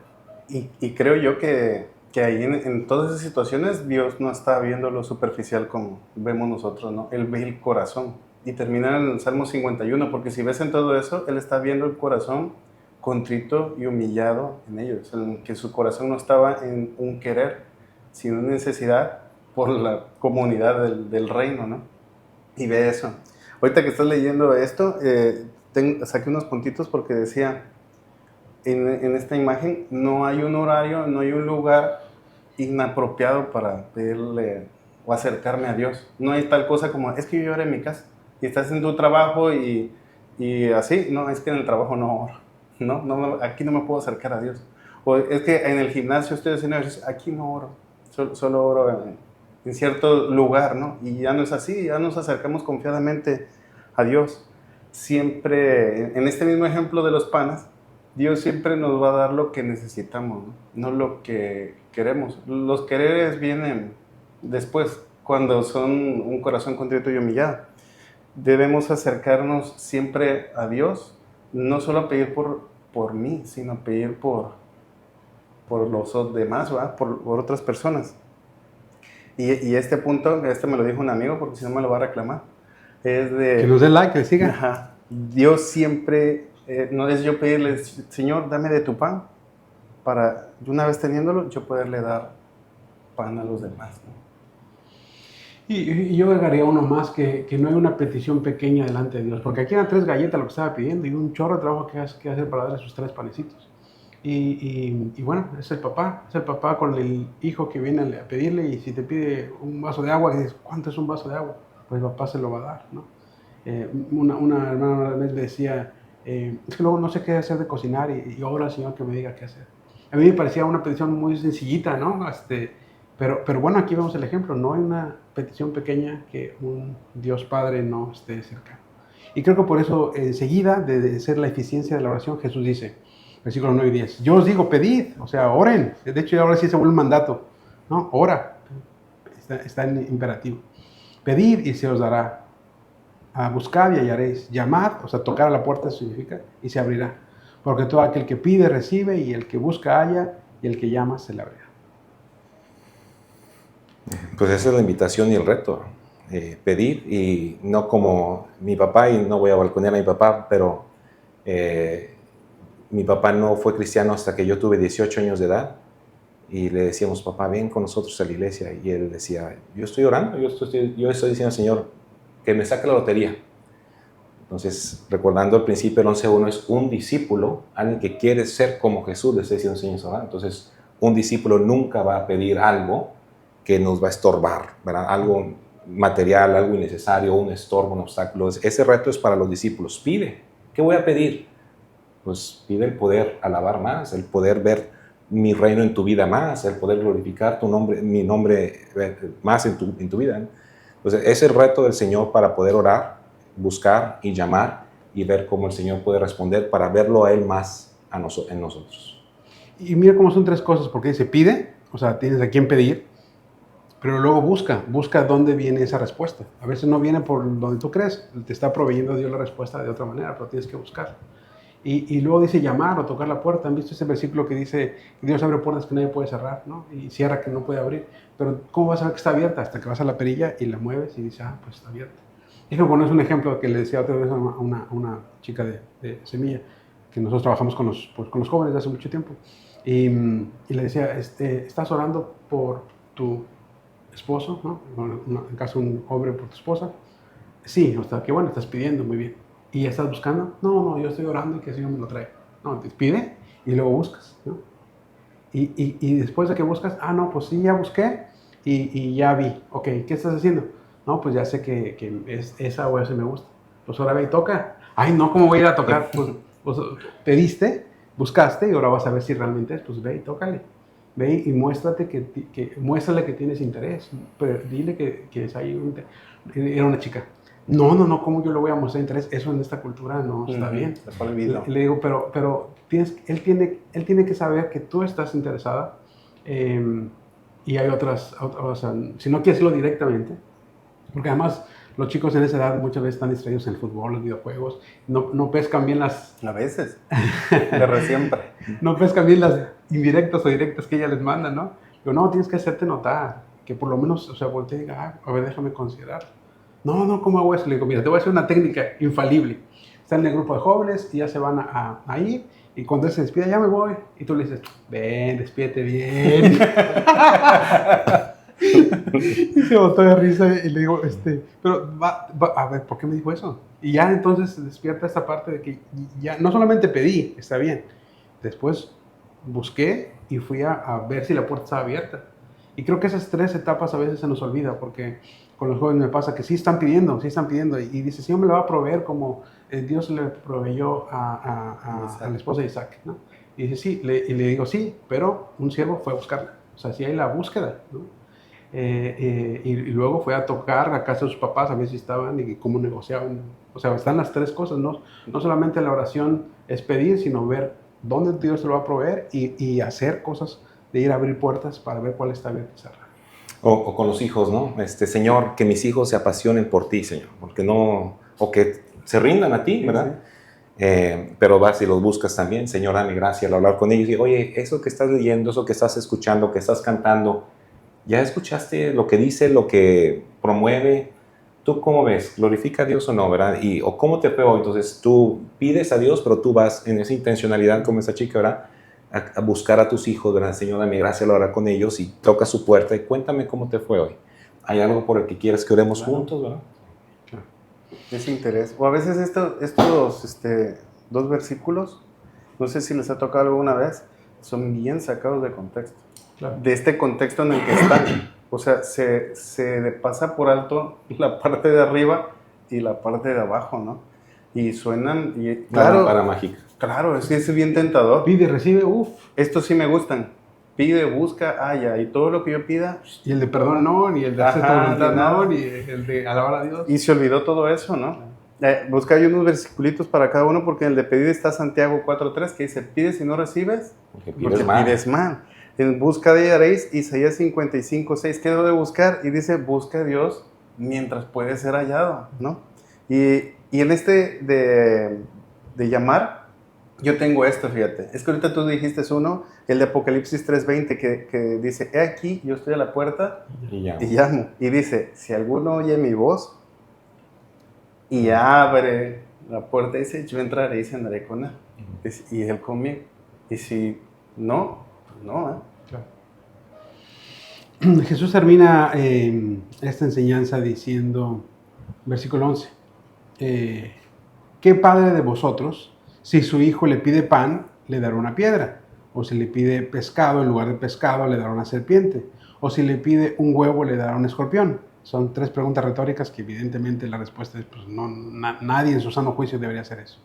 Y creo yo que ahí en todas esas situaciones Dios no está viendo lo superficial como vemos nosotros, ¿no? Él ve el corazón. Y termina en el Salmo 51, porque si ves en todo eso, Él está viendo el corazón contrito y humillado en ellos, en que su corazón no estaba en un querer, sino en necesidad por la comunidad del reino, ¿no? Y ve eso. Ahorita que estás leyendo esto, saqué unos puntitos porque decía, en esta imagen no hay un horario, no hay un lugar inapropiado para pedirle o acercarme a Dios. No hay tal cosa como, es que yo oro en mi casa y estás en tu trabajo y así, no, es que en el trabajo no oro, no, aquí no me puedo acercar a Dios. O es que en el gimnasio estoy haciendo ejercicio, aquí no oro, solo oro en cierto lugar, ¿no? Y ya no es así, ya nos acercamos confiadamente a Dios. Siempre, en este mismo ejemplo de los panes, Dios siempre nos va a dar lo que necesitamos, no lo que queremos. Los quereres vienen después, cuando son un corazón contrito y humillado. Debemos acercarnos siempre a Dios, no solo a pedir por mí, sino a pedir por los demás, ¿verdad? Por otras personas. Y este punto, me lo dijo un amigo, porque si no me lo va a reclamar, es de... Que nos dé like, que siga. Ajá, Dios siempre no es yo pedirle, Señor, dame de tu pan, para una vez teniéndolo, yo poderle dar pan a los demás, ¿no? Y yo agregaría uno más, que no hay una petición pequeña delante de Dios, porque aquí eran 3 galletas lo que estaba pidiendo y un chorro de trabajo que hacer para darle sus 3 panecitos. Y bueno, es el papá con el hijo que viene a pedirle, y si te pide un vaso de agua y dices, ¿cuánto es un vaso de agua? Pues el papá se lo va a dar, ¿no? Una hermana una vez le decía, es que luego no sé qué hacer de cocinar y ora al Señor que me diga qué hacer. A mí me parecía una petición muy sencillita, ¿no? Pero bueno, aquí vemos el ejemplo. No hay una petición pequeña que un Dios Padre no esté cercano. Y creo que por eso, enseguida de ser la eficiencia de la oración, Jesús dice, versículo 9 y 10, yo os digo, pedid, o sea, oren. De hecho, ahora sí se vuelve un mandato, ¿no? Ora, está en imperativo. Pedid y se os dará. Buscad y hallaréis. Llamad, o sea, tocar a la puerta significa, y se abrirá. Porque todo aquel que pide, recibe, y el que busca, halla, y el que llama, se le abrirá. Pues esa es la invitación y el reto. Pedir, y no como mi papá, y no voy a balconear a mi papá, pero mi papá no fue cristiano hasta que yo tuve 18 años de edad, y le decíamos, papá, ven con nosotros a la iglesia, y él decía, yo estoy orando, yo estoy diciendo al Señor que me saque la lotería. Entonces, recordando el principio del 11.1, es un discípulo, alguien que quiere ser como Jesús, le está diciendo al Señor. Entonces, un discípulo nunca va a pedir algo que nos va a estorbar, ¿verdad? Algo material, algo innecesario, un estorbo, un obstáculo. Ese reto es para los discípulos. Pide. ¿Qué voy a pedir? Pues pide el poder alabar más, el poder ver mi reino en tu vida más, el poder glorificar tu nombre, mi nombre más en tu vida. Entonces, ese es el reto del Señor para poder orar, buscar y llamar y ver cómo el Señor puede responder para verlo a Él más en nosotros. Y mira cómo son 3 cosas, porque dice, pide, o sea, tienes a quién pedir, pero luego busca dónde viene esa respuesta. A veces no viene por donde tú crees, te está proveyendo Dios la respuesta de otra manera, pero tienes que buscar. Y luego dice llamar o tocar la puerta. ¿Han visto ese versículo que dice, Dios abre puertas que nadie puede cerrar, ¿no? Y cierra que no puede abrir? Pero ¿cómo vas a saber que está abierta? Hasta que vas a la perilla y la mueves y dices, pues está abierta. Déjame poner un ejemplo que le decía otra vez a una chica de Semilla, que nosotros trabajamos con los jóvenes de hace mucho tiempo. Y le decía, ¿estás orando por tu esposo, ¿no? En caso un hombre, por tu esposa? Sí, o sea, qué bueno, estás pidiendo, muy bien. ¿Y ya estás buscando? No, yo estoy orando y que el Señor me lo trae. No, te pide y luego buscas, ¿no? Y después de que buscas, no, pues sí, ya busqué y ya vi. Ok, ¿qué estás haciendo? No, pues ya sé que esa o ese me gusta. Pues ahora ve y toca. Ay, no, ¿cómo voy a ir a tocar? Pues pediste, buscaste y ahora vas a ver si realmente es. Pues ve y tócale. Ve y muéstrale que tienes interés. Pero dile que es ahí. Era una chica. No, ¿cómo yo le voy a mostrar interés? Eso en esta cultura no está bien. Le digo, pero él tiene que saber que tú estás interesada, y hay otras, o sea, si no quieres decirlo directamente, porque además los chicos en esa edad muchas veces están distraídos en el fútbol, los videojuegos, no pescan bien las... A veces, pero siempre. No pescan bien las indirectas o directas que ella les manda, ¿no? Pero no, tienes que hacerte notar, que por lo menos, o sea, voltee y diga, a ver, déjame considerar. No, ¿cómo hago eso? Le digo, mira, te voy a hacer una técnica infalible. Están en el grupo de jóvenes y ya se van a ir, y cuando él se despide, ya me voy. Y tú le dices, ven, despídete bien. Y se botó de risa y le digo, pero a ver, ¿por qué me dijo eso? Y ya entonces se despierta esta parte de que ya no solamente pedí, está bien. Después busqué y fui a ver si la puerta estaba abierta. Y creo que esas 3 etapas a veces se nos olvida, porque con los jóvenes me pasa que sí están pidiendo, y dice, Señor me lo va a proveer como Dios le proveyó a la esposa de Isaac, ¿no? Y dice, sí, y le digo, sí, pero un siervo fue a buscarla, o sea, sí hay la búsqueda, ¿no? Y luego fue a tocar a casa de sus papás a ver si estaban y cómo negociaban, o sea, están las 3 cosas, no solamente la oración es pedir, sino ver dónde Dios se lo va a proveer y hacer cosas de ir a abrir puertas para ver cuál está abierta y cerrada. O con los hijos, ¿no? Señor, que mis hijos se apasionen por ti, Señor, o que se rindan a ti, ¿verdad? Sí. Pero vas y los buscas también, Señor, dame gracia al hablar con ellos. Y oye, eso que estás leyendo, eso que estás escuchando, que estás cantando, ¿ya escuchaste lo que dice, lo que promueve? ¿Tú cómo ves? ¿Glorifica a Dios o no, verdad? ¿O cómo te fue hoy? Entonces tú pides a Dios, pero tú vas en esa intencionalidad como esa chica, ¿verdad? A buscar a tus hijos, ¿verdad? Señor, dame gracia al orar con ellos y toca su puerta y cuéntame cómo te fue hoy. ¿Hay algo por el que quieres que oremos juntos, verdad? Ese interés. O a veces estos dos versículos, no sé si les ha tocado alguna vez, son bien sacados de contexto. Claro. De este contexto en el que están. O sea, se le pasa por alto la parte de arriba y la parte de abajo, ¿no? Y suenan, y claro, Para mágica. claro, es bien tentador. Pide, recibe, Estos sí me gustan. Pide, busca, haya, y todo lo que yo pida. Y el de perdón no, ni el de hacer tu voluntad no, ni el de alabar a Dios. Y se olvidó todo eso, ¿no? Busca hay unos versiculitos para cada uno, porque en el de pedir está Santiago 4.3, que dice, pides y no recibes, Porque porque pides mal. En busca de haréis, Isaías 55.6, ¿qué debo de buscar? Y dice, busca a Dios mientras puede ser hallado, ¿no? Y en de llamar, yo tengo esto, fíjate. Es que ahorita tú dijiste uno, el de Apocalipsis 3.20, que dice, he aquí, yo estoy a la puerta y llamo. Y dice, si alguno oye mi voz y abre la puerta, dice, yo entraré y cenaré con él. Y él conmigo. Y si no, pues no, Claro. Jesús termina esta enseñanza diciendo, versículo 11, ¿qué padre de vosotros, si su hijo le pide pan, le dará una piedra? O si le pide pescado, en lugar de pescado, le dará una serpiente. O si le pide un huevo, le dará un escorpión. Son tres preguntas retóricas que evidentemente la respuesta es, pues no, nadie en su sano juicio debería hacer eso.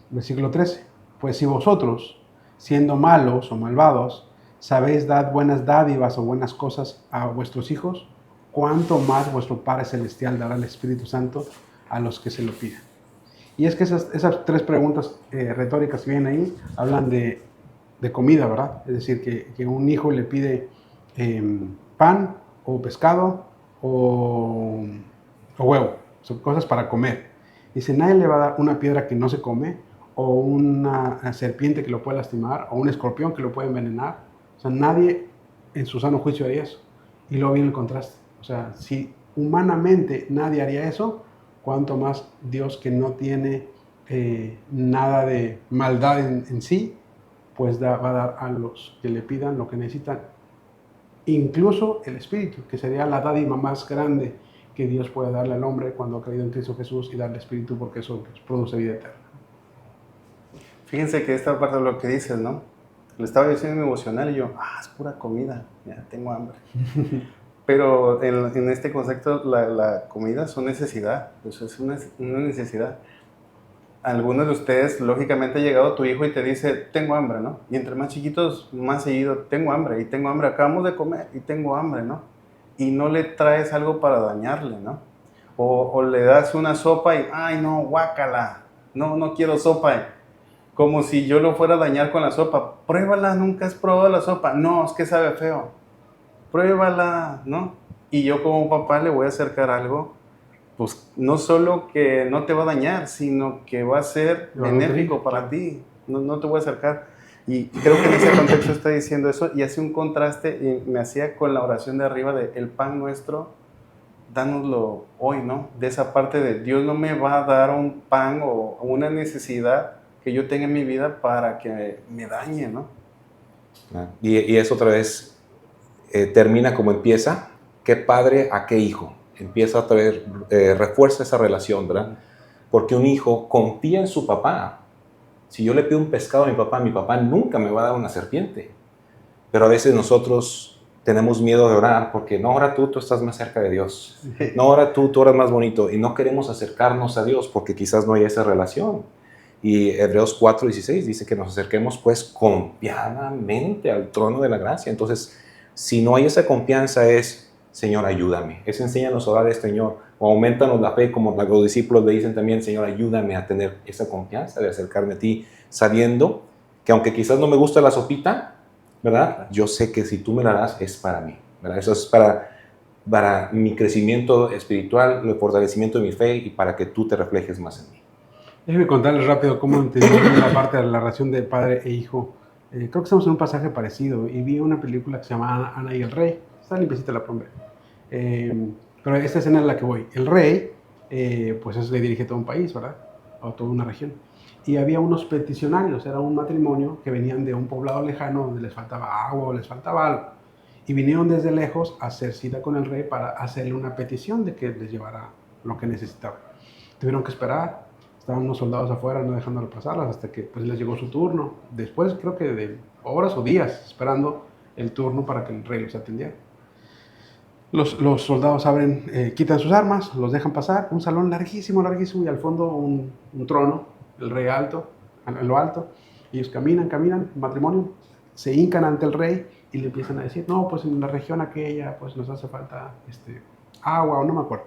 Versículo 13, pues si vosotros, siendo malos o malvados, sabéis dar buenas dádivas o buenas cosas a vuestros hijos, ¿cuánto más vuestro Padre Celestial dará el Espíritu Santo a los que se lo pidan? Y es que esas tres preguntas retóricas que vienen ahí hablan de comida, ¿verdad? Es decir, que un hijo le pide pan o pescado o huevo, son cosas para comer. Dice, nadie le va a dar una piedra que no se come, o una serpiente que lo puede lastimar, o un escorpión que lo puede envenenar. O sea, nadie en su sano juicio haría eso. Y luego viene el contraste. O sea, si humanamente nadie haría eso, cuanto más Dios, que no tiene nada de maldad en sí, pues va a dar a los que le pidan lo que necesitan, incluso el Espíritu, que sería la dádiva más grande que Dios puede darle al hombre cuando ha creído en Cristo Jesús, y darle Espíritu, porque eso produce vida eterna. Fíjense que esta parte de lo que dices, ¿no? Le estaba diciendo en mi emocional y yo, es pura comida, ya tengo hambre. Pero en este concepto la comida es una necesidad, pues es una necesidad. Algunos de ustedes, lógicamente, ha llegado tu hijo y te dice, tengo hambre, ¿no? Y entre más chiquitos, más seguido, tengo hambre, acabamos de comer y tengo hambre, ¿no? Y no le traes algo para dañarle, ¿no? O le das una sopa y, ay, no, guácala, no quiero sopa. Como si yo lo fuera a dañar con la sopa. Pruébala, nunca has probado la sopa. No, es que sabe feo. Pruébala, ¿no? Y yo como papá le voy a acercar algo, pues no solo que no te va a dañar, sino que va a ser benéfico para ti. No te voy a acercar. Y creo que en ese contexto está diciendo eso, y hace un contraste, y me hacía con la oración de arriba de el pan nuestro, dánoslo hoy, ¿no? De esa parte de Dios no me va a dar un pan o una necesidad que yo tenga en mi vida para que me dañe, ¿no? Y eso otra vez termina como empieza, qué padre a qué hijo. Empieza otra vez, refuerza esa relación, ¿verdad? Porque un hijo confía en su papá. Si yo le pido un pescado a mi papá nunca me va a dar una serpiente. Pero a veces nosotros tenemos miedo de orar porque no, ahora tú estás más cerca de Dios. No, ahora tú oras más bonito. Y no queremos acercarnos a Dios porque quizás no hay esa relación. Y Hebreos 4:16 dice que nos acerquemos pues confiadamente al trono de la gracia. Entonces, si no hay esa confianza es, Señor, ayúdame. Es enséñanos a orar, Señor, o aumentanos la fe, como los discípulos le dicen también, Señor, ayúdame a tener esa confianza de acercarme a ti, sabiendo que aunque quizás no me gusta la sopita, ¿verdad? Yo sé que si tú me la das es para mí, ¿verdad? Eso es para mi crecimiento espiritual, el fortalecimiento de mi fe y para que tú te reflejes más en mí. Déjenme contarles rápido cómo entendí la parte de la relación de padre e hijo. Creo que estamos en un pasaje parecido y vi una película que se llama Ana y el Rey. Está limpiecita la pueden ver. Pero esta escena es la que voy. El rey, pues eso le dirige todo un país, ¿verdad? O toda una región. Y había unos peticionarios, era un matrimonio que venían de un poblado lejano donde les faltaba agua o les faltaba algo. Y vinieron desde lejos a hacer cita con el rey para hacerle una petición de que les llevara lo que necesitaban. Tuvieron que esperar, estaban unos soldados afuera no dejándolo pasar hasta que pues, les llegó su turno. Después creo que de horas o días esperando el turno para que el rey los atendiera. Los soldados abren, quitan sus armas, los dejan pasar, un salón larguísimo, larguísimo, y al fondo un trono, el rey alto, en lo alto. Ellos caminan, matrimonio, se hincan ante el rey y le empiezan a decir, no, pues en la región aquella, pues nos hace falta agua, o no me acuerdo.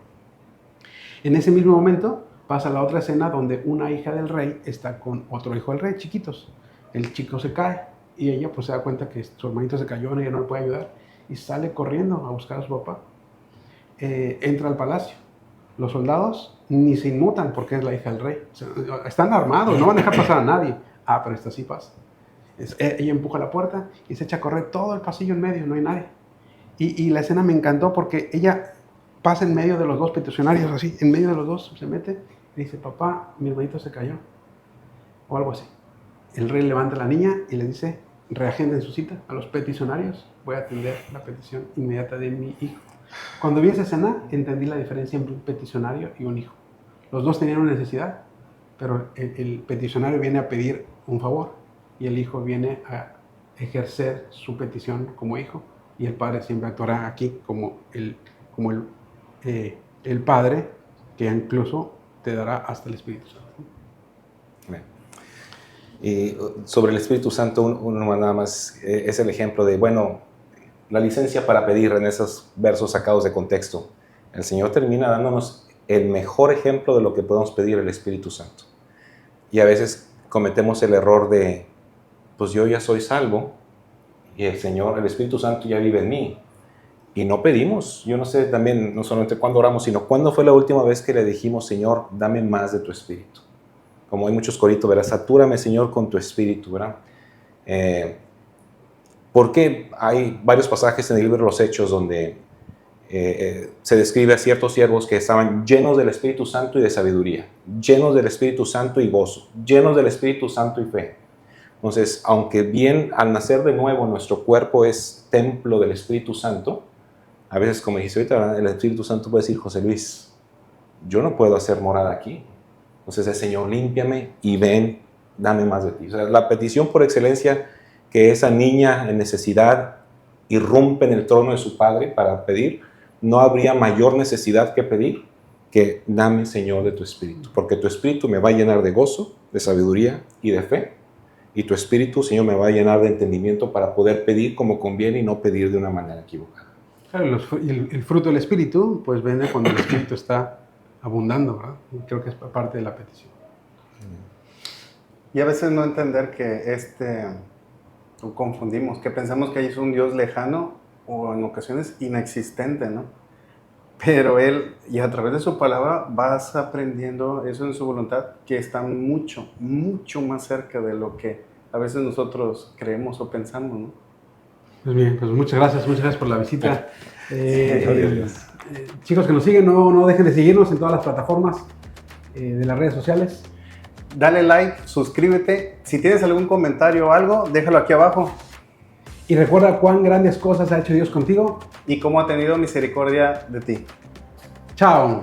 En ese mismo momento pasa la otra escena donde una hija del rey está con otro hijo del rey, chiquitos. El chico se cae y ella pues se da cuenta que su hermanito se cayó, ella no le puede ayudar y sale corriendo a buscar a su papá. Entra al palacio. Los soldados ni se inmutan porque es la hija del rey. O sea, están armados, no van a dejar pasar a nadie. Ah, pero esta sí pasa. Ella empuja la puerta y se echa a correr todo el pasillo en medio, no hay nadie. Y la escena me encantó porque ella pasa en medio de los dos peticionarios, así, en medio de los dos, se mete y dice, papá, mi hermanito se cayó. O algo así. El rey levanta a la niña y le dice, reagenden su cita a los peticionarios, voy a atender la petición inmediata de mi hijo. Cuando vi esa escena, entendí la diferencia entre un peticionario y un hijo. Los dos tenían una necesidad, pero el peticionario viene a pedir un favor y el hijo viene a ejercer su petición como hijo, y el padre siempre actuará aquí como el padre que incluso te dará hasta el Espíritu Santo. Bien. Y sobre el Espíritu Santo, uno nada más es el ejemplo de, bueno, la licencia para pedir en esos versos sacados de contexto. El Señor termina dándonos el mejor ejemplo de lo que podemos pedir el Espíritu Santo. Y a veces cometemos el error de, pues yo ya soy salvo y el Señor, el Espíritu Santo ya vive en mí. Y no pedimos, yo no sé también, no solamente cuándo oramos, sino cuándo fue la última vez que le dijimos, Señor, dame más de tu Espíritu. Como hay muchos coritos, ¿verdad? Satúrame, Señor, con tu Espíritu, ¿verdad? Porque hay varios pasajes en el libro de los Hechos donde se describe a ciertos siervos que estaban llenos del Espíritu Santo y de sabiduría, llenos del Espíritu Santo y gozo, llenos del Espíritu Santo y fe. Entonces, aunque bien al nacer de nuevo nuestro cuerpo es templo del Espíritu Santo, a veces, como dijiste ahorita, el Espíritu Santo puede decir, José Luis, yo no puedo hacer morada aquí. Entonces el Señor, límpiame y ven, dame más de ti. O sea, la petición por excelencia que esa niña en necesidad irrumpe en el trono de su padre para pedir, no habría mayor necesidad que pedir que dame, Señor, de tu Espíritu. Porque tu Espíritu me va a llenar de gozo, de sabiduría y de fe. Y tu Espíritu, Señor, me va a llenar de entendimiento para poder pedir como conviene y no pedir de una manera equivocada. Claro, el fruto del Espíritu, pues viene cuando el Espíritu está abundando, ¿verdad? Y creo que es parte de la petición. Y a veces no entender que confundimos, que pensamos que es un Dios lejano o en ocasiones inexistente, ¿no? Pero Él, y a través de su palabra, vas aprendiendo eso en su voluntad, que está mucho, mucho más cerca de lo que a veces nosotros creemos o pensamos, ¿no? Pues bien, pues muchas gracias por la visita. Chicos que nos siguen, no dejen de seguirnos en todas las plataformas de las redes sociales. Dale like, suscríbete. Si tienes algún comentario o algo, déjalo aquí abajo. Y recuerda cuán grandes cosas ha hecho Dios contigo. Y cómo ha tenido misericordia de ti. Chao.